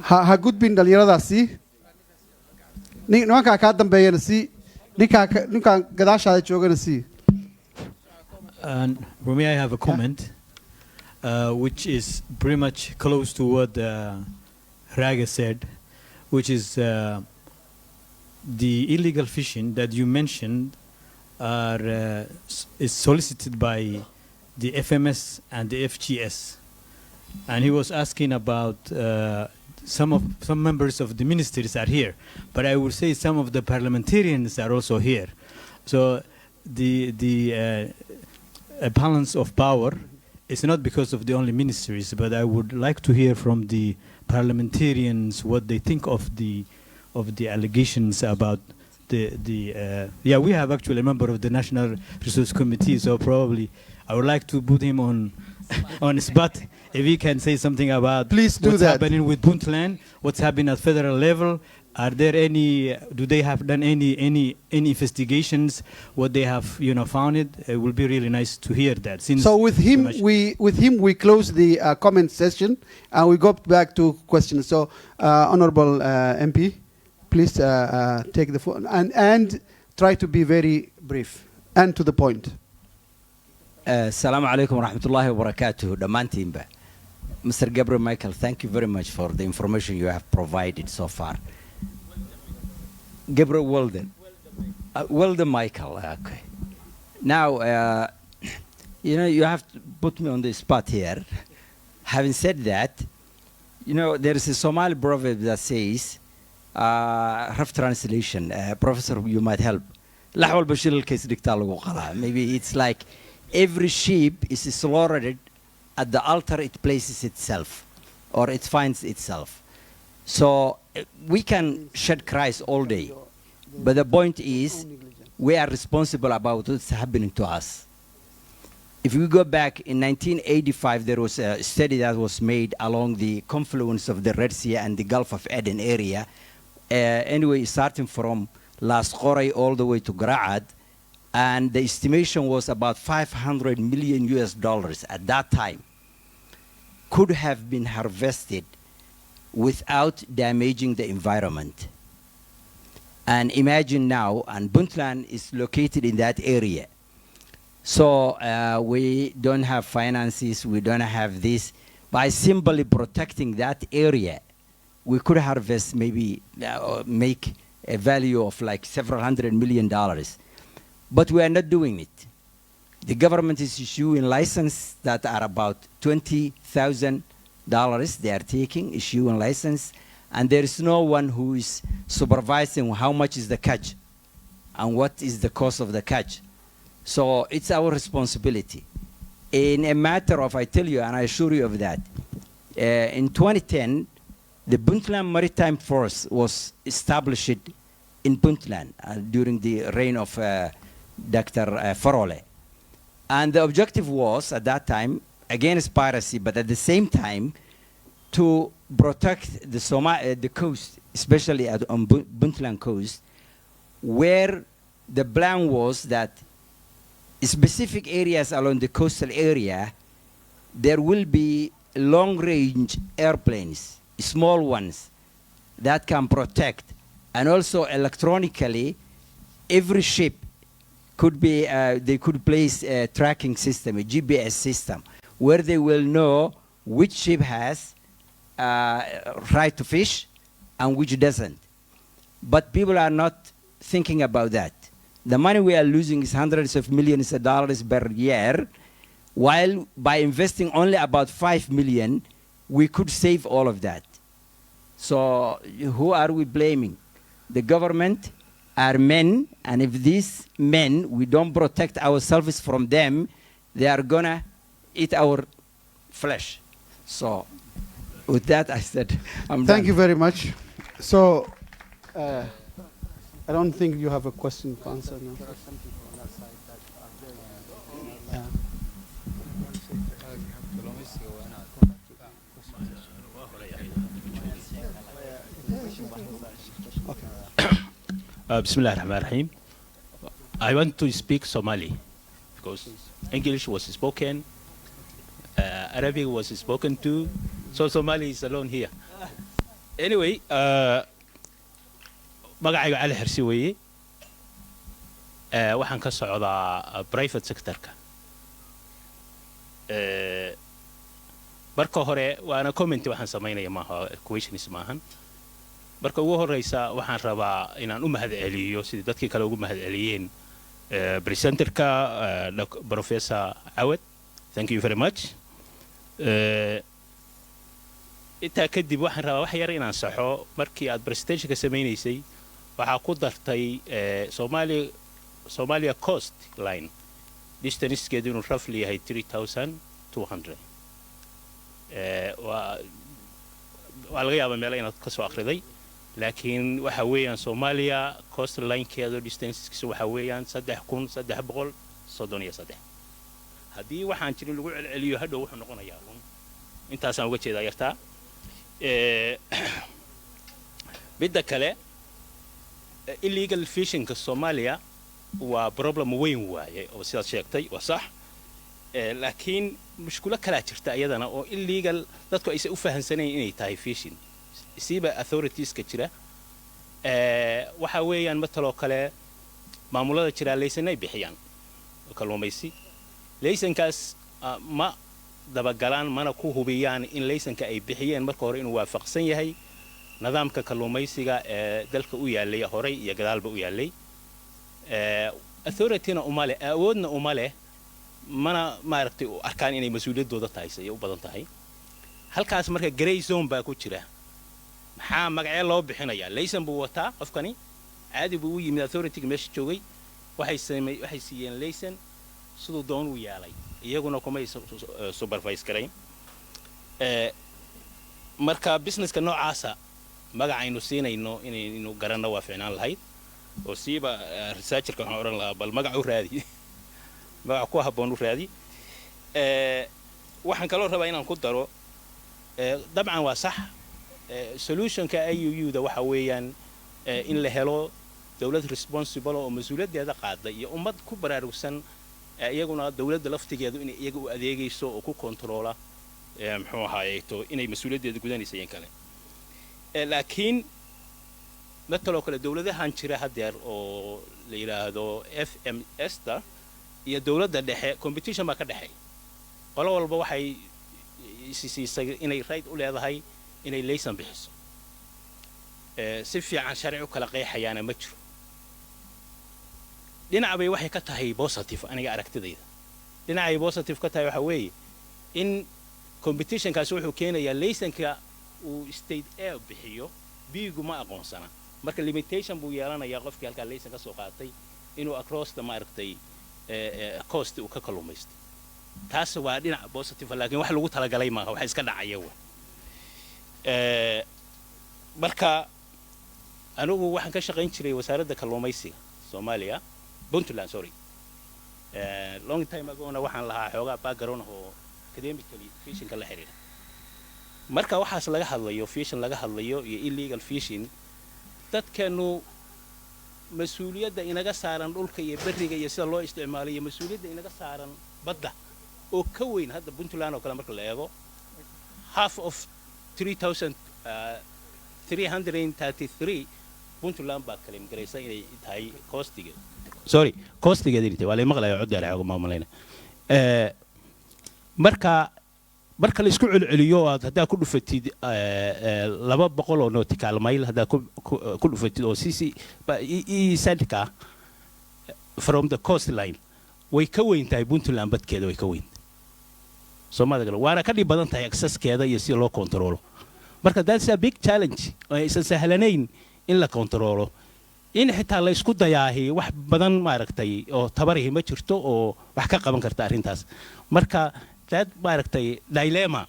Ha gudbin dhalinyaradaas si nimanka ka dambeeyana si ninka gadaashaada joogana si. And for me, I have a comment, which is pretty much close to what Raga said, which is the illegal fishing that you mentioned is solicited by the FMS and the FGS. And he was asking about some members of the ministries are here, but I would say some of the parliamentarians are also here. So the balance of power is not because of the only ministries, but I would like to hear from the parliamentarians what they think of the allegations about yeah, we have actually a member of the National Resource Committee, so probably I would like to put him on spot if he can say something about what's happening with Puntland, what's happening at federal level. Are there do they have done any investigations, what they have found? It will be really nice to hear that. So with him we close the comment session and we go back to questions. So Honorable MP, please take the phone and try to be very brief and to the point. Assalamu alaikum wa rahmatullahi wa barakatuh. Damantimba. Mr. Gabriel Michael, thank you very much for the information you have provided so far. Gabriel Weldon. Weldon Michael, okay. Now, you have to put me on the spot here. Having said that, there is a Somali proverb that says, rough translation, Professor, you might help. Maybe it's like every sheep is slaughtered at the altar it places itself, or it finds itself. So we can shed cries all day, but the point is we are responsible about what's happening to us. If we go back in 1985, there was a study that was made along the confluence of the Red Sea and the Gulf of Aden area. Anyway, starting from Las Qoray all the way to Gra'ad, and the estimation was about $500 million at that time could have been harvested without damaging the environment. And imagine now, and Puntland is located in that area. So we don't have finances, we don't have this. By simply protecting that area, we could harvest maybe, make a value of like several $100 million. But we are not doing it. The government is issuing license that are about $20,000 they are taking, issuing license, and there is no one who is supervising how much is the catch and what is the cost of the catch. So it's our responsibility. In a matter of, I tell you, and I assure you of that, in 2010, the Puntland Maritime Force was established in Puntland during the reign of Dr. Farole. And the objective was, at that time, against piracy, but at the same time, to protect the coast, especially on Puntland coast, where the plan was that specific areas along the coastal area, there will be long-range airplanes, small ones, that can protect. And also electronically, every ship could be, they could place a tracking system, a GPS system, where they will know which ship has right to fish and which doesn't. But people are not thinking about that. The money we are losing is hundreds of millions of dollars per year, while by investing only about 5 million, we could save all of that. So who are we blaming? The government are men, and if these men, we don't protect ourselves from them, they are gonna eat our flesh. So with that, I said, I'm Thank done. you very much. So I don't think you have a question to answer now. Yeah. Bismillah ar-Rahman ar-Rahim. I want to speak Somali because English was spoken, Arabic was spoken too, so Somali is alone here. Anyway, magacayga Cali Xirsi weeye, waxaan ka socdaa private sector-ka. Marka hore waana comment waxaan sameynaya maaha questions maahan. marka ugu horeysa waxaan rabaa inaan u mahadceliyo sidii dadkii kale ugu mahadceliyeen presenterka Professor Awad. Thank you very much. intaa kadib waxaan rabaa wax yar inaan saxo markii aad presentation-ka sameynaysay waxaa ku dartay Somalia coast line distance-keedu inuu roughly yahay 3,200. waa laga yaabaa meel inaad ka soo akhriday, laakiin waxa weeyaan Somalia coast line-keedu distance-kiisu waxa weeyaan 3,333. haddii waxaan jirin lagu celceliyo hadhow wuxuu noqonayaa intaasaan uga jeedaa yartaa. midda kale illegal fishing-ka Somalia waa problem weyn waaye oo sidaad sheegtay waa sax, laakiin mushkilo kala jirta iyadana oo illegal dadku aysan u fahansanayn inay tahay fishing siiba authorities-ka jira. waxa weeyaan mataloo kale maamulada jira laysanay bixiyaan kalluumaysi, laysankaas ma dabagalaan mana ku hubiyaan in laysanka ay bixiyeen marka hore inuu waafaqsan yahay nidaamka kalluumaysiga ee dalka u yaalay horay iyo gadaalba u yaalay. authority-na uma leh awoodna uma leh mana maaragtay u arkaan inay mas'uuliyadooda tahay say u badan tahay. halkaas marka gray zone baa ku jira. maxaa magacyo loo bixinayaa? laysan buu wataa qofkani, caadi buu u yimid authority-ga meesha joogay, waxay siiyeen laysan siduu doon u yaalay, iyaguna kuma supervise karayn. marka business-ka noocaasa magacaynu siinayno inaynu garanno waa fiicnaan lahayd oo siiba researcher-ka waxaan oran lahaa bal magac u raadi magac ku habboon u raadi. waxaan kaloo rabaa inaan ku daro dabcan waa sax solution-ka IUU-da waxa weeyaan in la helo dawlad responsible oo mas'uuliyaddeeda qaada iyo ummad ku baraarugsan iyaguna dawladda laftigeedu inay iyaga u adeegayso oo ku controla muxuu ahaayeeto inay mas'uuliyaddeeda gudanayso in kale. laakiin مثل كل الدولة ده هنشري هدير أو ليلا هذا FMS ده هي الدولة ده دحى competition ما كدحى قالوا والله وحي سي إني رايد أقول هذا هاي إني ليس بحس سفي عن شرع وكلا قيح يعني متر لنا أبي وحي كتها هي بوستيف أنا قاعد أكتدي لنا أي بوستيف كتها وحوي إن competition كاسوح وكينا يا ليس إنك وستيد إيه بحيو بيجو ما أقون سنة marka limitation buu yeelanayaa qofkii halka laysan ka soo qaatay inuu across the maaragtay cost uu ka kalumaysto taas waa dhinac positive laakiin wax lagu talagalay maaha wax iska dhacaya marka anigu waxaan ka shaqayn jiray wasaaradda kalluumaysiga Soomaaliya Puntland sorry long time ago na waxaan lahaa xoogaa background oo academically fishing ka la xiriira marka waxaas laga hadlayo fishing laga hadlayo iyo illegal fishing dadkanu mas'uuliyadda inaga saaran dhulka iyo bariga iyo sida loo isticmaalayo mas'uuliyadda inaga saaran badda oo ka weyn hadda Puntland oo kale marka la eego half of 3333 Puntland baa kale imgaraysa inay tahay costigeeda sorry costigeeda inay waa la maqlayo cod yar xooga maamuleyna marka la isku celceliyo hadaa ku dhufatid 200 oo nautical mile hadaa ku dhufatid oo cc sandka from the coastline way ka weyn tahay Puntland badkeeda way ka weyn Soomaaliya waana ka dhib badan tahay accesskeeda iyo si loo controlo marka that's a big challenge aysan sahlanayn in la controlo in xitaa la isku dayaahay wax badan maaragtay oo tabarihi ma jirto oo wax ka qaban karta arintaas marka that maaragtay dilemma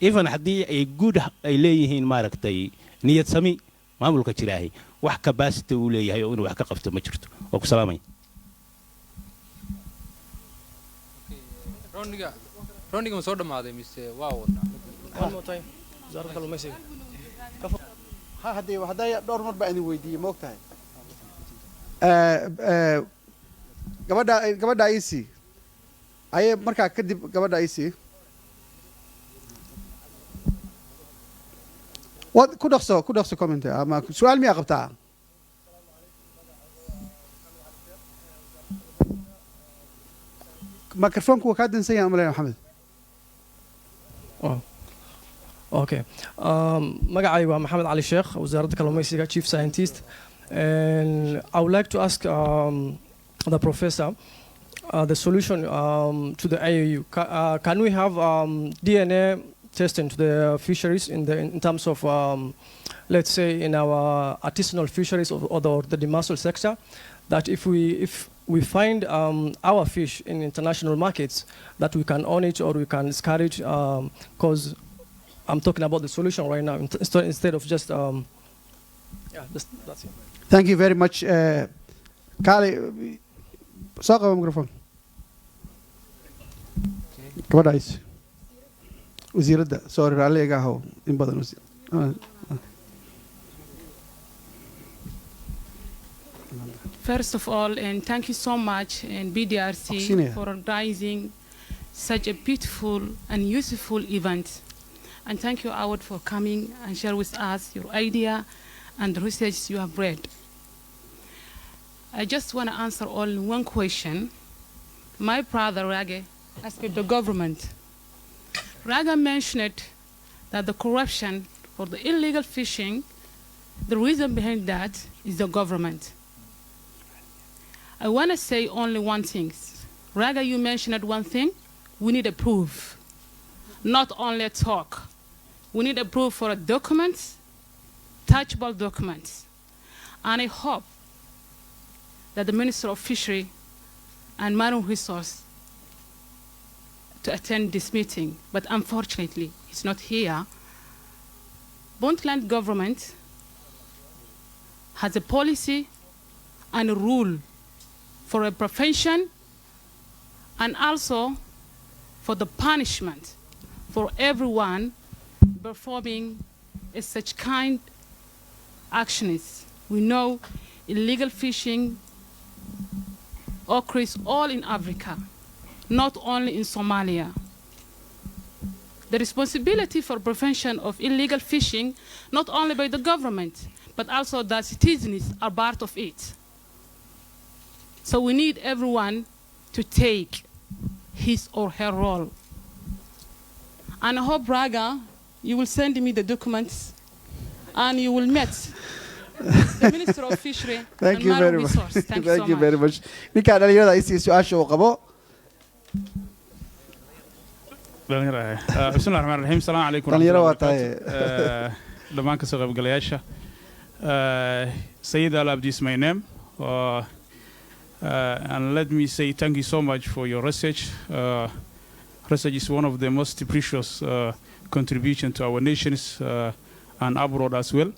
even haddii ay good ay leeyihiin maaragtay niyad sami maamulka jiraahay wax capacity uu leeyahay oo inuu wax ka qabto ma jirto oo ku salaamay rondiga ma soo dhamaaday mise waa wadnaa one more time wasaaradda kalluumaysiga ha hadday dhowr mar baa idin weydiiyey ma ogtahay gabadha IC aye markaa kadib gabadha IC wad ku dhaqso comment ama su'aal miyaa qabtaa microphone ku ka dansan yahay Malayna Maxamed Okay. Magacay waa Maxamed Ali Sheekh, wasaaradda kalluumaysiga, Chief Scientist. And I would like to ask the professor the solution to the AAU. Can we have DNA testing to the fisheries in terms of, let's say, in our artisanal fisheries or the demersal sector, that if we find our fish in international markets, that we can own it or we can discard it, because I'm talking about the solution right now instead of just that's it. Thank you very much. Kali, soo qabo microphone. Gabadha is wasiiradda sorry raalliga ahaw in badan wasiir. First of all, and thank you so much, and PDRC for organizing such a beautiful and useful event. And thank you, Howard, for coming and share with us your idea and the research you have read. I just want to answer only one question. My brother, Rage, asked the government. Rage mentioned that the corruption for the illegal fishing, the reason behind that is the government. I want to say only one thing. Rage, you mentioned one thing. We need a proof, not only talk. We need a proof for documents, touchable documents. And I hope that the Minister of Fishery and Marine Resource to attend this meeting, but unfortunately, he's not here. Puntland government has a policy and a rule for a prevention and also for the punishment for everyone performing such kind actions. We know illegal fishing occurs all in Africa, not only in Somalia. The responsibility for prevention of illegal fishing, not only by the government, but also the citizens are part of it. So we need everyone to take his or her role. And I hope, Braga, you will send me the documents and you will meet the Minister of Fishery Thank and you very Marine much. Resource. Thank you so Thank you much. very much. Ninka dhalinyarada ay sii su'aasha uu qabo. بسم الله الرحمن الرحيم السلام عليكم ورحمة الله وبركاته دمان kasoo qaybgalayaasha Sayyid Al Abdi is my name and let me say thank you so much for your research. Research is one of the most precious contribution to our nations and abroad as well.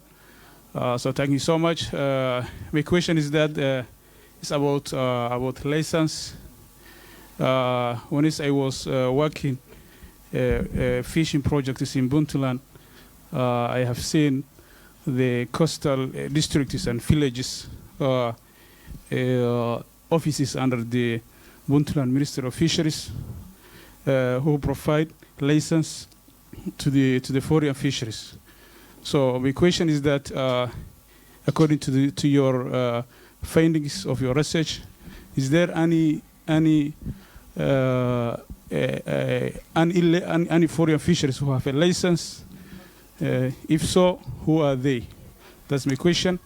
So thank you so much. My question is that it's about license. When I was working fishing projects in Puntland, I have seen the coastal districts and villages offices under the Puntland Minister of Fisheries who provide license to the foreign fisheries. So my question is that, according to your findings of your research, is there any foreign fisheries who have a license? If so, who are they? That's my question.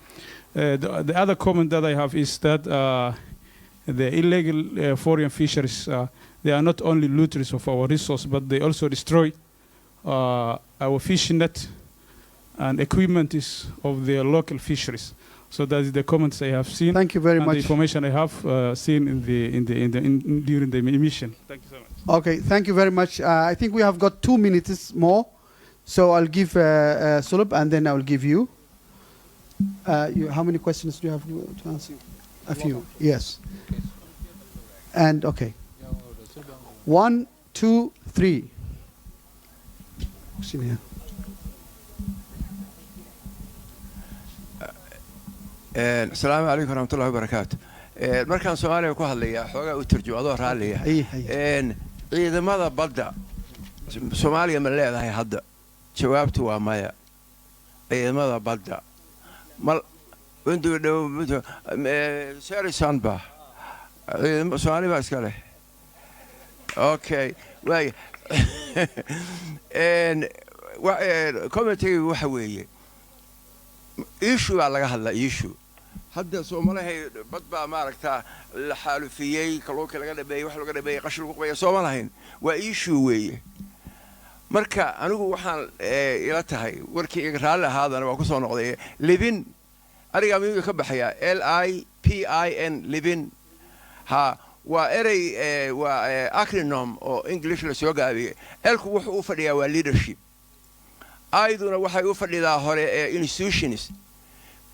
The other comment that I have is that the illegal foreign fisheries, they are not only looters of our resource, but they also destroy our fishing net and equipment of the local fisheries. So that is the comments I have seen. Thank you very much. The information I have seen during the emission. Thank you so much. Okay, thank you very much. I think we have got 2 minutes more, so I'll give Sulub and then I'll give you. How many questions do you have to answer? A few, yes. And okay. 1, 2, 3. السلام عليكم ورحمة الله وبركاته. مركان سوماليا ku hadlaya xogaa u turjumaado raaliya. Ciidamada badda Soomaaliya ma leedahay hadda? Jawaabtu waa maya. Ciidamada badda mal windu dhow Sarisan ba. Soomaaliya ba iska leh. Okay, way. Committee waxa weeye issue laga hadla issue hadda Soomaaliya bad baa maaragtaa la xaalufiyay kalluunka laga dhabeeyay wax laga dhabeeyay qashil lagu qabay Soomaaliya waa issue weeye marka anigu waxaan ila tahay warkii iga raali ahaadana waa ku soo noqday livin ariga miyuu ka baxaya LIPIN livin ha waa erey waa acronym oo English la soo gaabiyay elku wuxuu u fadhiyaa waa leadership ayduna waxay u fadhidaa hore institutions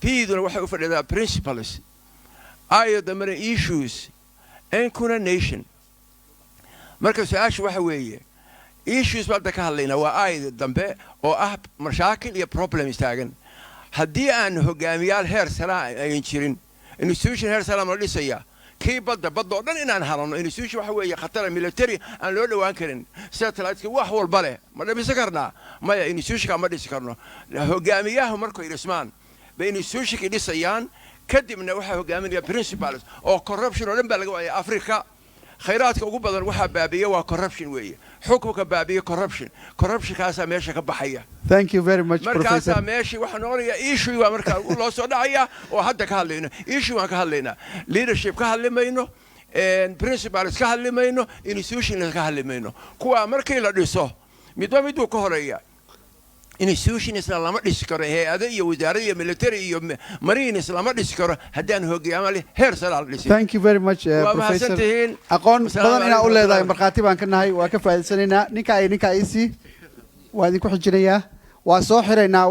Piduna waxay u fadhidaa principles ayada mara issues and kuna nation marka su'aashu waxa weeye issues baad ka hadlayna waa ayada dambe oo ah mashaakil iyo problems taagan haddii aan hogaamiyaal heer sare ay jirin institution heer sare ma dhisaya kii badda oo dhan inaan halano institution waxa weeye khatar military aan loo dhawaan karin satellite wax walba leh ma dhibisa karnaa maya institution ma dhisi karno hogaamiyaha markay dhismaan bay institution dhisayaan kadibna waxa hogaaminaya principles oo corruption oo dhan baa laga waayay Afrika khayraadka ugu badan waxa baabiya waa corruption weeye xukunka baabiya corruption kaasa meesha ka baxaya. Thank you very much, Professor. markaasa meesha waxa noqonaya issue waa marka loo soo dhacaya oo hadda ka hadlayno issue waan ka hadlaynaa leadership ka hadlaymayno principles ka hadlaymayno institution ka hadlaymayno kuwa markii la dhiso midba miduu ka horeeya institution lama dhisi karo hay'ado iyo wasaaradda iyo military iyo marine lama dhisi karo haddaan hogaamiye heer sare la dhisi. Thank you very much, Professor. Aqoon badan inaa u leedahay markhaati baan ka nahay waa ka faa'iideysanaynaa ninka IC waa idinku xijinayaa waa soo xiraynaa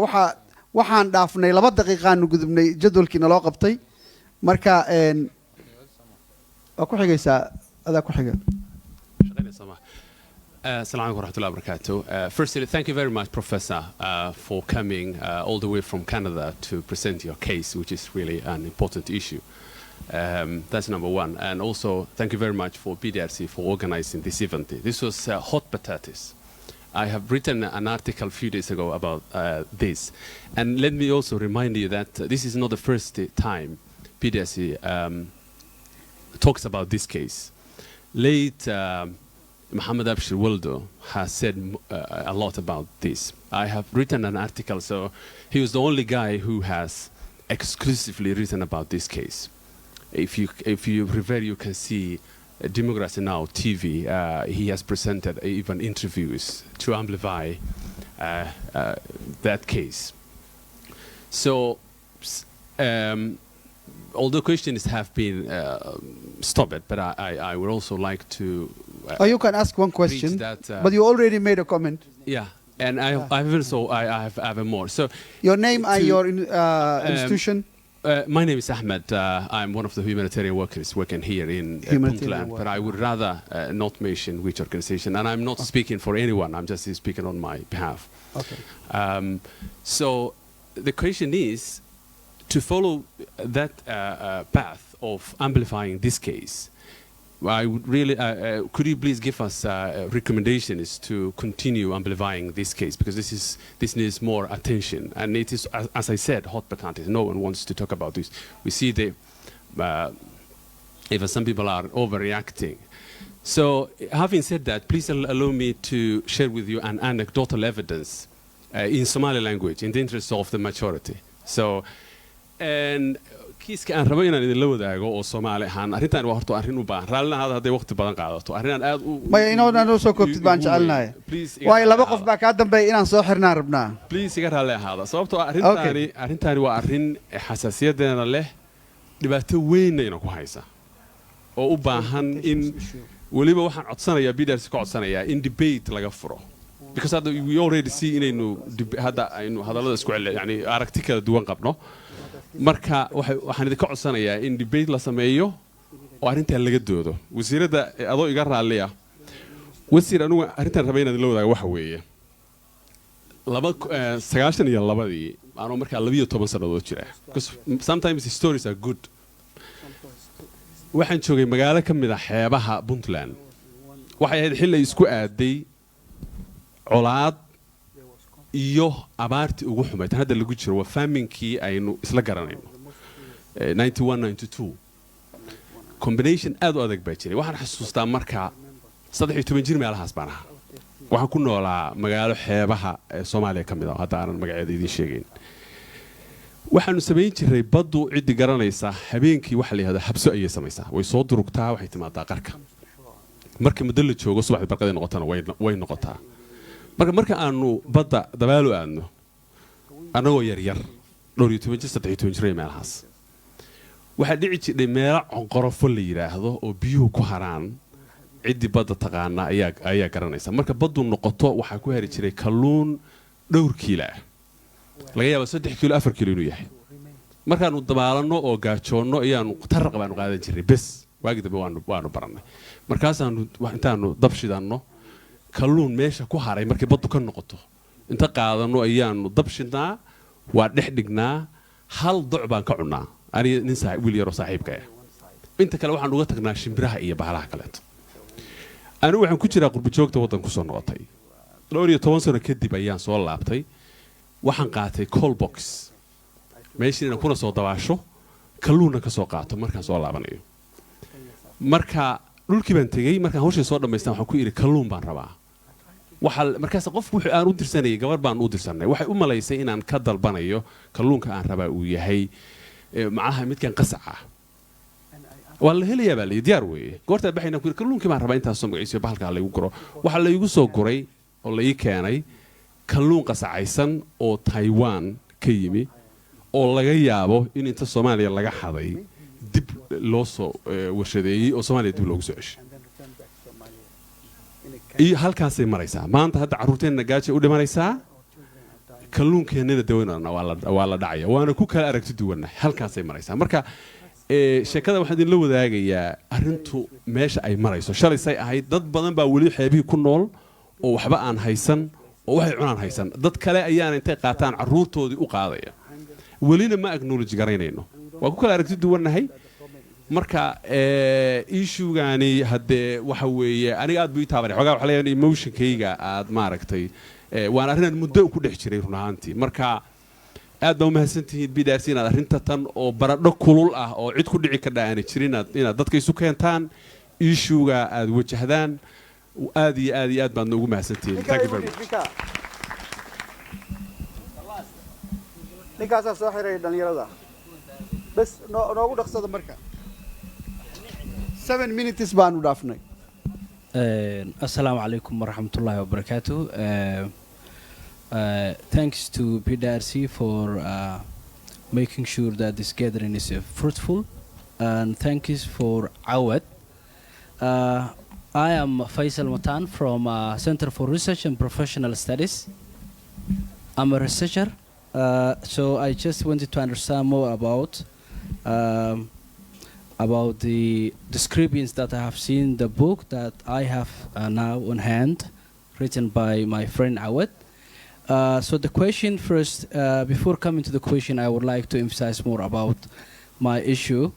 waxaan dhaafnay 2 daqiiqaan gudubnay jadwalkiina loo qabtay marka waa ku xigaysaa adaa ku xiga. Assalamu alaikum warahmatullahi wabarakatuh. Firstly, thank you very much, Professor, for coming all the way from Canada to present your case, which is really an important issue. That's number one. And also, thank you very much for PDRC for organizing this event. This was hot potatoes. I have written an article a few days ago about this. And let me also remind you that this is not the first time PDRC talks about this case. Late Mohammed Abshir Waldo has said a lot about this. I have written an article, so he was the only guy who has exclusively written about this case. If you refer, you can see Democracy Now! TV. He has presented even interviews to amplify that case. So, although questions have been stopped, but I would also like to. You can ask one question, that, but you already made a comment. Yeah, and I have more. So your name and your institution. My name is Ahmed. I'm one of the humanitarian workers working here in Puntland, but I would rather not mention which organization, and I'm not speaking for anyone. I'm just speaking on my behalf. Okay. So the question is to follow that path of amplifying this case. I would really, could you please give us recommendations to continue amplifying this case, because this needs more attention, and it is, as I said, hot potatoes. No one wants to talk about this. We see even some people are overreacting. So, having said that, please allow me to share with you an anecdotal evidence in Somali language, in the interest of the majority. So, and kiiska aan rabo inaan idin la wadaago oo Soomaali ahaan arrintan waa horta arrin u baahan raalinaada hadday waqti badan qaadato arrin aad u ma inoo soo koobtid baan jecelnahay way laba qof baa ka dambeeyay inaan soo xirnaa rabnaa please iga raali ahaada sababtoo arrintaani waa arrin xasaasiyadeena leh dhibaato weyn ayna ku haysa oo u baahan in waliba waxaan codsanayaa PDRC ka codsanayaa in debate laga furo, because we already see inaynu aynu hadallada isku celin yani aragti kala duwan qabno. marka waxaan idinka codsanayaa in debate la sameeyo oo arrintan laga doodo. wasiirada adoo iga raaliya wasiir anigu arrintan rabay inaan la wadaago waxa weeye 92 aanoo markaa 12 sanadood jira, because sometimes the stories are good. waxaan joogay magaalo ka mid ah xeebaha Puntland. waxay ahayd xilli isku aaday colaad iyo abaartii ugu xumayd hadda lagu jiro waa faminkii aynu isla garanayno 91-92 combination aad u adag baa jiray. waxaan xasuustaa markaa 13 jir meelahaas baan ahaa. waxaan ku noolaa magaalo xeebaha Soomaaliya ka mid ah hadda aanan magaceeda idin sheegayn. waxaanu samayn jiray baddu cidi garanaysa habeenkii waxa la yiraahdo habso ayay samaysaa, way soo durugtaa, waxay timaadaa qarka. markii muddo la joogo subaxdii barqadii noqotana way noqotaa. marka aanu badda dabaalo aadno anagoo yar 12 jir meelahaas waxa dhici jiray meelo qorofo la yiraahdo oo biyuhu ku haraan cidi badda taqaana ayaa garanaysa. marka baddu noqoto waxa ku hari jiray kalluun dhowr kiilo ah, laga yaabo 3 kiilo 4 kiilo inuu yahay. markaanu dabaalano oo gaajoonno ayaanu taraq baanu qaadan jiray bes. waagi dambe waanu baranay. markaasaanu intaanu dab shidanno kalluun meesha ku haray markii baddu ka noqoto inta qaadano ayaanu dab shidnaa, waa dhex dhignaa, hal doc baan ka cunaa aniga nin wiil yar oo saaxiibka ah. inta kale waxaan uga tagnaa shimbiraha iyo bahalaha kaleeto. anigu waxaan ku jiraa qurbi joogta waddan ku soo noqotay 12 sano kadib ayaan soo laabtay. waxaan qaatay call box meeshiina kuna soo dabaasho kalluunna ka soo qaato markaan soo laabanayo. marka dhulkii baan tegey, markaan hawshii soo dhamaystaan waxaan ku yiri kalluun baan rabaa. markaas qofku wuxuu aan u dirsanayay gabar baan u dirsanay, waxay u malaysay inaan ka dalbanayo kalluunka aan rabaa uu yahay macnaha midkan qasaca waa la helayaa baa la diyaar weeye. goorta baxayna ku yiri kalluunkii baan rabaa intaas soo magaciiso bahalka la igu guro. waxa la igu soo guray oo la ii keenay kalluun qasacaysan oo Taiwan ka yimi oo laga yaabo in inta Soomaaliya laga xaday dib loo soo warshadeeyay oo Soomaaliya dib loogu soo ceshay. iyo halkaasay maraysaa maanta. hadda caruurteenna gaajo u dhimanaysaa, kalluunkeenna dawanana waa la dhacaya, waana ku kala aragti duwannahay. halkaasay maraysaa. marka sheekada waxaan idin la wadaagayaa arrintu meesha ay marayso. shalay say ahayd dad badan baa weli xeebihii ku nool oo waxba aan haysan oo waxay cunaan haysan. dad kale ayaan intay qaataan caruurtoodii u qaadaya. welina ma acknowledge garaynayno, waa ku kala aragti duwannahay. marka issue-gaani haddee waxa weeye aniga aad buu ii taabanay xogaa waxa leeyahay emotion-kayga aad maaragtay waan arrinaan muddo ku dhex jiray run ahaantii marka aad baa u mahadsantihiin PDRC inaad arrinta tan oo baradho kulul ah oo cid ku dhici kardha aanay jirin inaad dadka isu keentaan issue-ga aad wajahdaan aad iyo aad iyo aad baad noogu mahadsantihiin thank you very much ninkaasaa soo xiray dhalinyarada bas noogu dhaqsada marka 7 minutes baanu dhaafnay Assalamu alaikum warahmatullahi wabarakatuh. Thanks to PDRC for making sure that this gathering is fruitful, and thanks for Awad. I am Faisal Matan from Center for Research and Professional Studies. I'm a researcher, so I just wanted to understand more about the descriptions that I have seen in the book that I have now on hand, written by my friend Awad. So the question first, before coming to the question, I would like to emphasize more about my issue,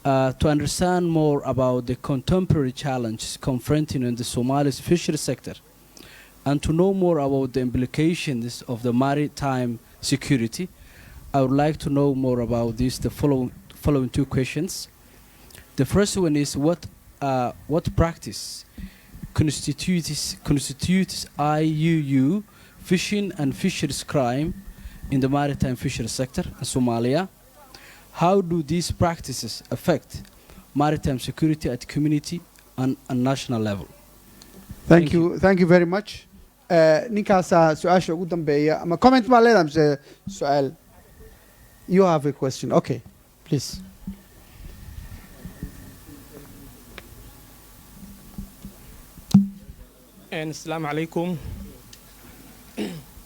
to understand more about the contemporary challenges confronting in the Somali fishery sector, and to know more about the implications of the maritime security. I would like to know more about the following two questions. The first one is what practice constitutes IUU fishing and fisheries crime in the maritime fisheries sector in Somalia? How do these practices affect maritime security at community and national level? Thank you very much. Ninkaasaa su-aasha ugu dambeeya ama comment baa leedahay mise su-aal? You have a question. Okay, please. And Assalamu alaikum.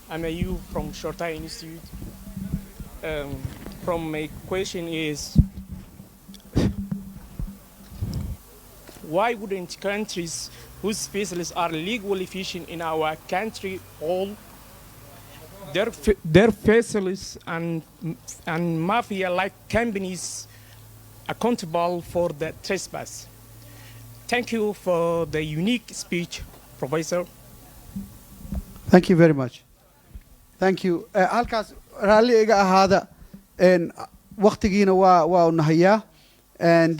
I'm a you from Shortai Institute. From my question is, why wouldn't countries whose vessels are legally fishing in our country hold their vessels and mafia-like companies accountable for the trespass? Thank you for the unique speech, Professor. Thank you very much. Thank you. Halkaas raalli iga ahaada waqtigiina waa nahayaa and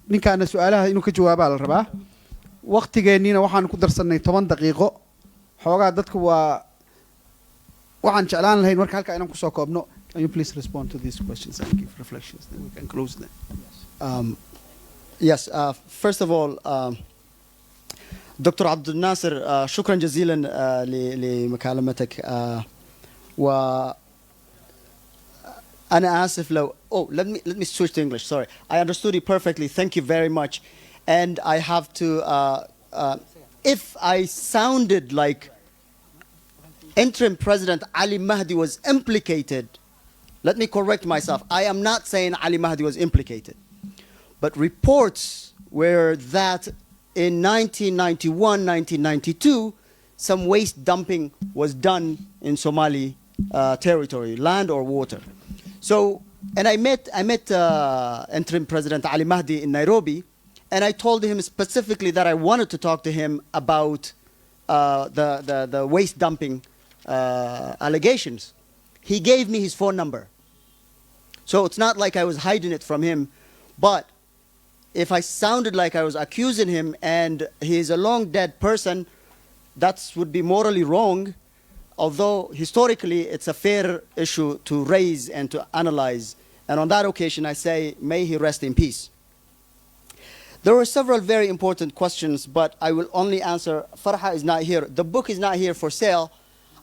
ninkaana su'aalaha inuu ka jawaabaa la rabaa waqtigeennina waxaan ku darsanay 10 daqiiqo xoogaa dadku waxaan jeclaan lahayn marka halka inaan ku soo koobno. Can you please respond to these questions and give reflections, then we can close them. Yes, first of all, دكتور عبد الناصر شكرا جزيلا لمكالمتك وأنا آسف لو let me switch to English, sorry. I understood you perfectly, thank you very much. And I have to if I sounded like interim President Ali Mahdi was implicated, let me correct myself. I am not saying Ali Mahdi was implicated, but reports were that in 1991, 1992, some waste dumping was done in Somali territory, land or water. So, and I met interim President Ali Mahdi in Nairobi, and I told him specifically that I wanted to talk to him about the waste dumping allegations. He gave me his phone number. So it's not like I was hiding it from him, but if I sounded like I was accusing him and he is a long dead person, that would be morally wrong, although historically it's a fair issue to raise and to analyze. And on that occasion I say, may he rest in peace. There were several very important questions, but I will only answer. Farha is not here. The book is not here for sale.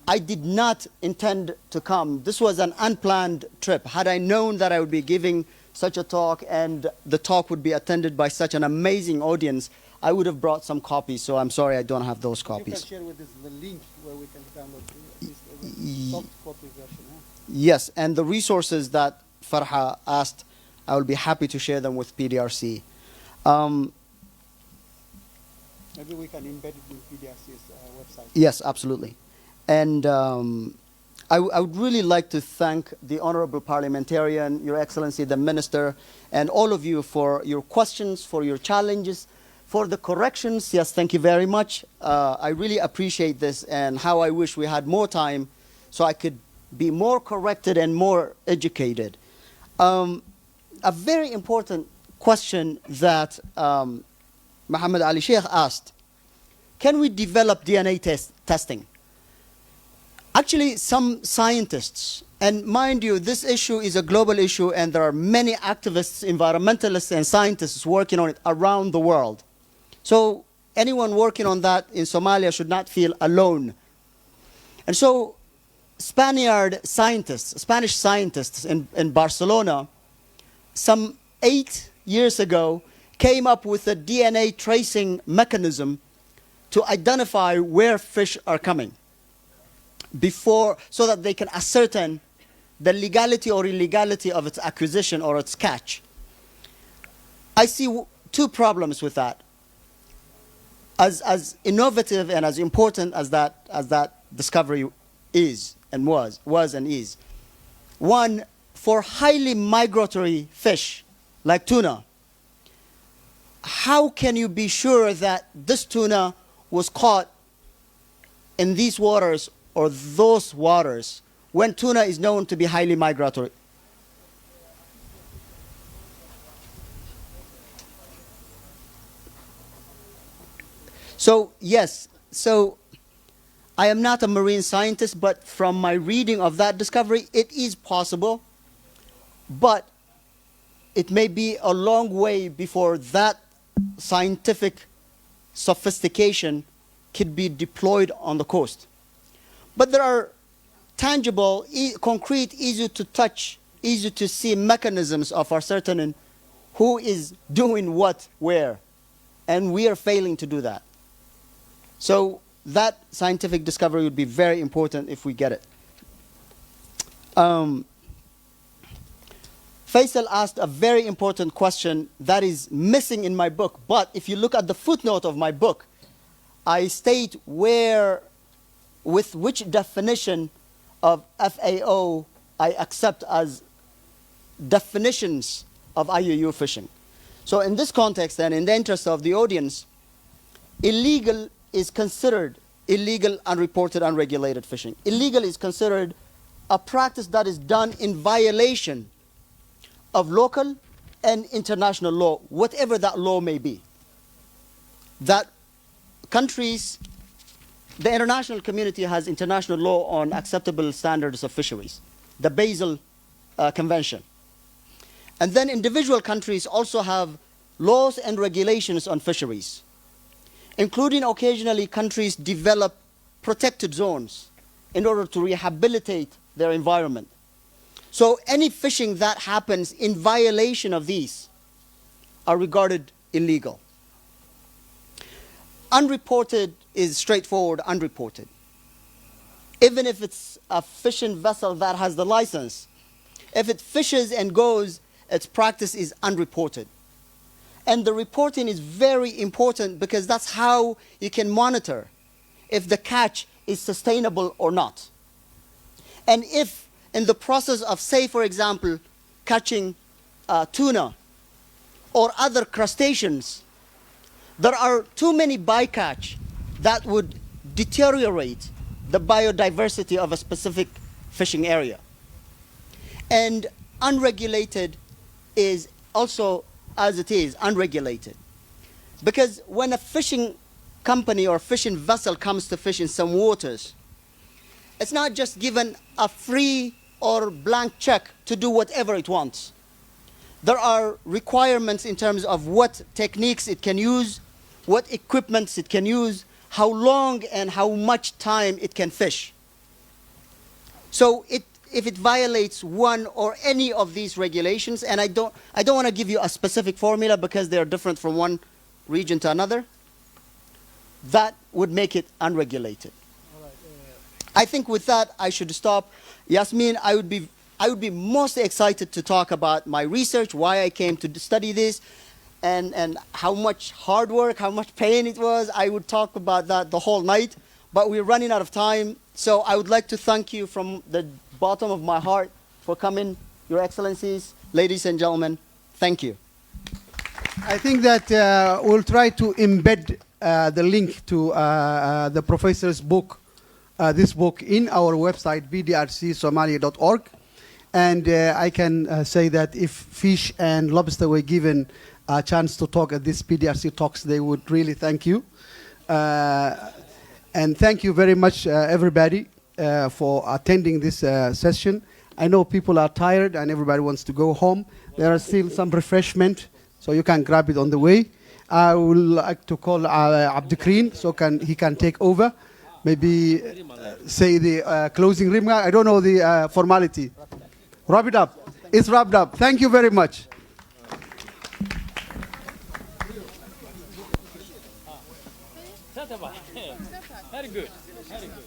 I did not intend to come. This was an unplanned trip. Had I known that I would be giving such a talk and the talk would be attended by such an amazing audience, I would have brought some copies, so I'm sorry I don't have those copies. You can share with us the link where we can download the soft copy version. Yes, and the resources that Farha asked, I will be happy to share them with PDRC. Maybe we can embed it in PDRC's website. Yes, absolutely. And I would really like to thank the honorable parliamentarian, Your Excellency, the Minister, and all of you for your questions, for your challenges, for the corrections. Yes, thank you very much. I really appreciate this, and how I wish we had more time so I could be more corrected and more educated. A very important question that Muhammad Ali Sheikh asked: can we develop DNA testing? Actually, some scientists, and mind you, this issue is a global issue, and there are many activists, environmentalists, and scientists working on it around the world. So anyone working on that in Somalia should not feel alone. And so Spanish scientists in Barcelona, some 8 years ago, came up with a DNA tracing mechanism to identify where fish are coming, so that they can ascertain the legality or illegality of its acquisition or its catch. I see two problems with that. As innovative and as important as that discovery is and was and is. One, for highly migratory fish like tuna, how can you be sure that this tuna was caught in these waters or those waters when tuna is known to be highly migratory? So yes, so I am not a marine scientist, but from my reading of that discovery, it is possible, but it may be a long way before that scientific sophistication could be deployed on the coast. But there are tangible, concrete, easy to touch, easy to see mechanisms of ascertaining who is doing what where, and we are failing to do that. So that scientific discovery would be very important if we get it. Faisal asked a very important question that is missing in my book, but if you look at the footnote of my book, I state with which definition of FAO I accept as definitions of IUU fishing. So in this context, and in the interest of the audience, illegal is considered illegal, unreported, unregulated fishing. Illegal is considered a practice that is done in violation of local and international law, whatever that law may be. That countries, the international community has international law on acceptable standards of fisheries, the Basel Convention. And then individual countries also have laws and regulations on fisheries, including occasionally countries develop protected zones in order to rehabilitate their environment. So any fishing that happens in violation of these are regarded illegal. Unreported is straightforward, unreported. Even if it's a fishing vessel that has the license, if it fishes and goes, its practice is unreported. And the reporting is very important because that's how you can monitor if the catch is sustainable or not. And if in the process of, say, for example, catching tuna or other crustaceans, there are too many bycatch that would deteriorate the biodiversity of a specific fishing area. And unregulated is also, as it is, unregulated. Because when a fishing company or fishing vessel comes to fish in some waters, it's not just given a free or blank check to do whatever it wants. There are requirements in terms of what techniques it can use, what equipments it can use, how long and how much time it can fish. So if it violates one or any of these regulations, and I don't want to give you a specific formula because they are different from one region to another, that would make it unregulated. I think with that I should stop. Yasmin, I would be most excited to talk about my research, why I came to study this, and how much hard work, how much pain it was. I would talk about that the whole night. but we're running out of time. So I would like to thank you from the bottom of my heart for coming, Your Excellencies, ladies and gentlemen. Thank you. I think that we'll try to embed the link to the professor's book, this book, in our website, pdrcsomalia.org. And I can say that if fish and lobster were given a chance to talk at this PDRC Talks, they would really thank you. And thank you very much, everybody, for attending this session. I know people are tired and everybody wants to go home. There are still some refreshment, so you can grab it on the way. I would like to call Abdikrin so he can take over. Maybe say the closing remark. I don't know the formality. Wrap it up. It's wrapped up. Thank you very much. Very good. Very good.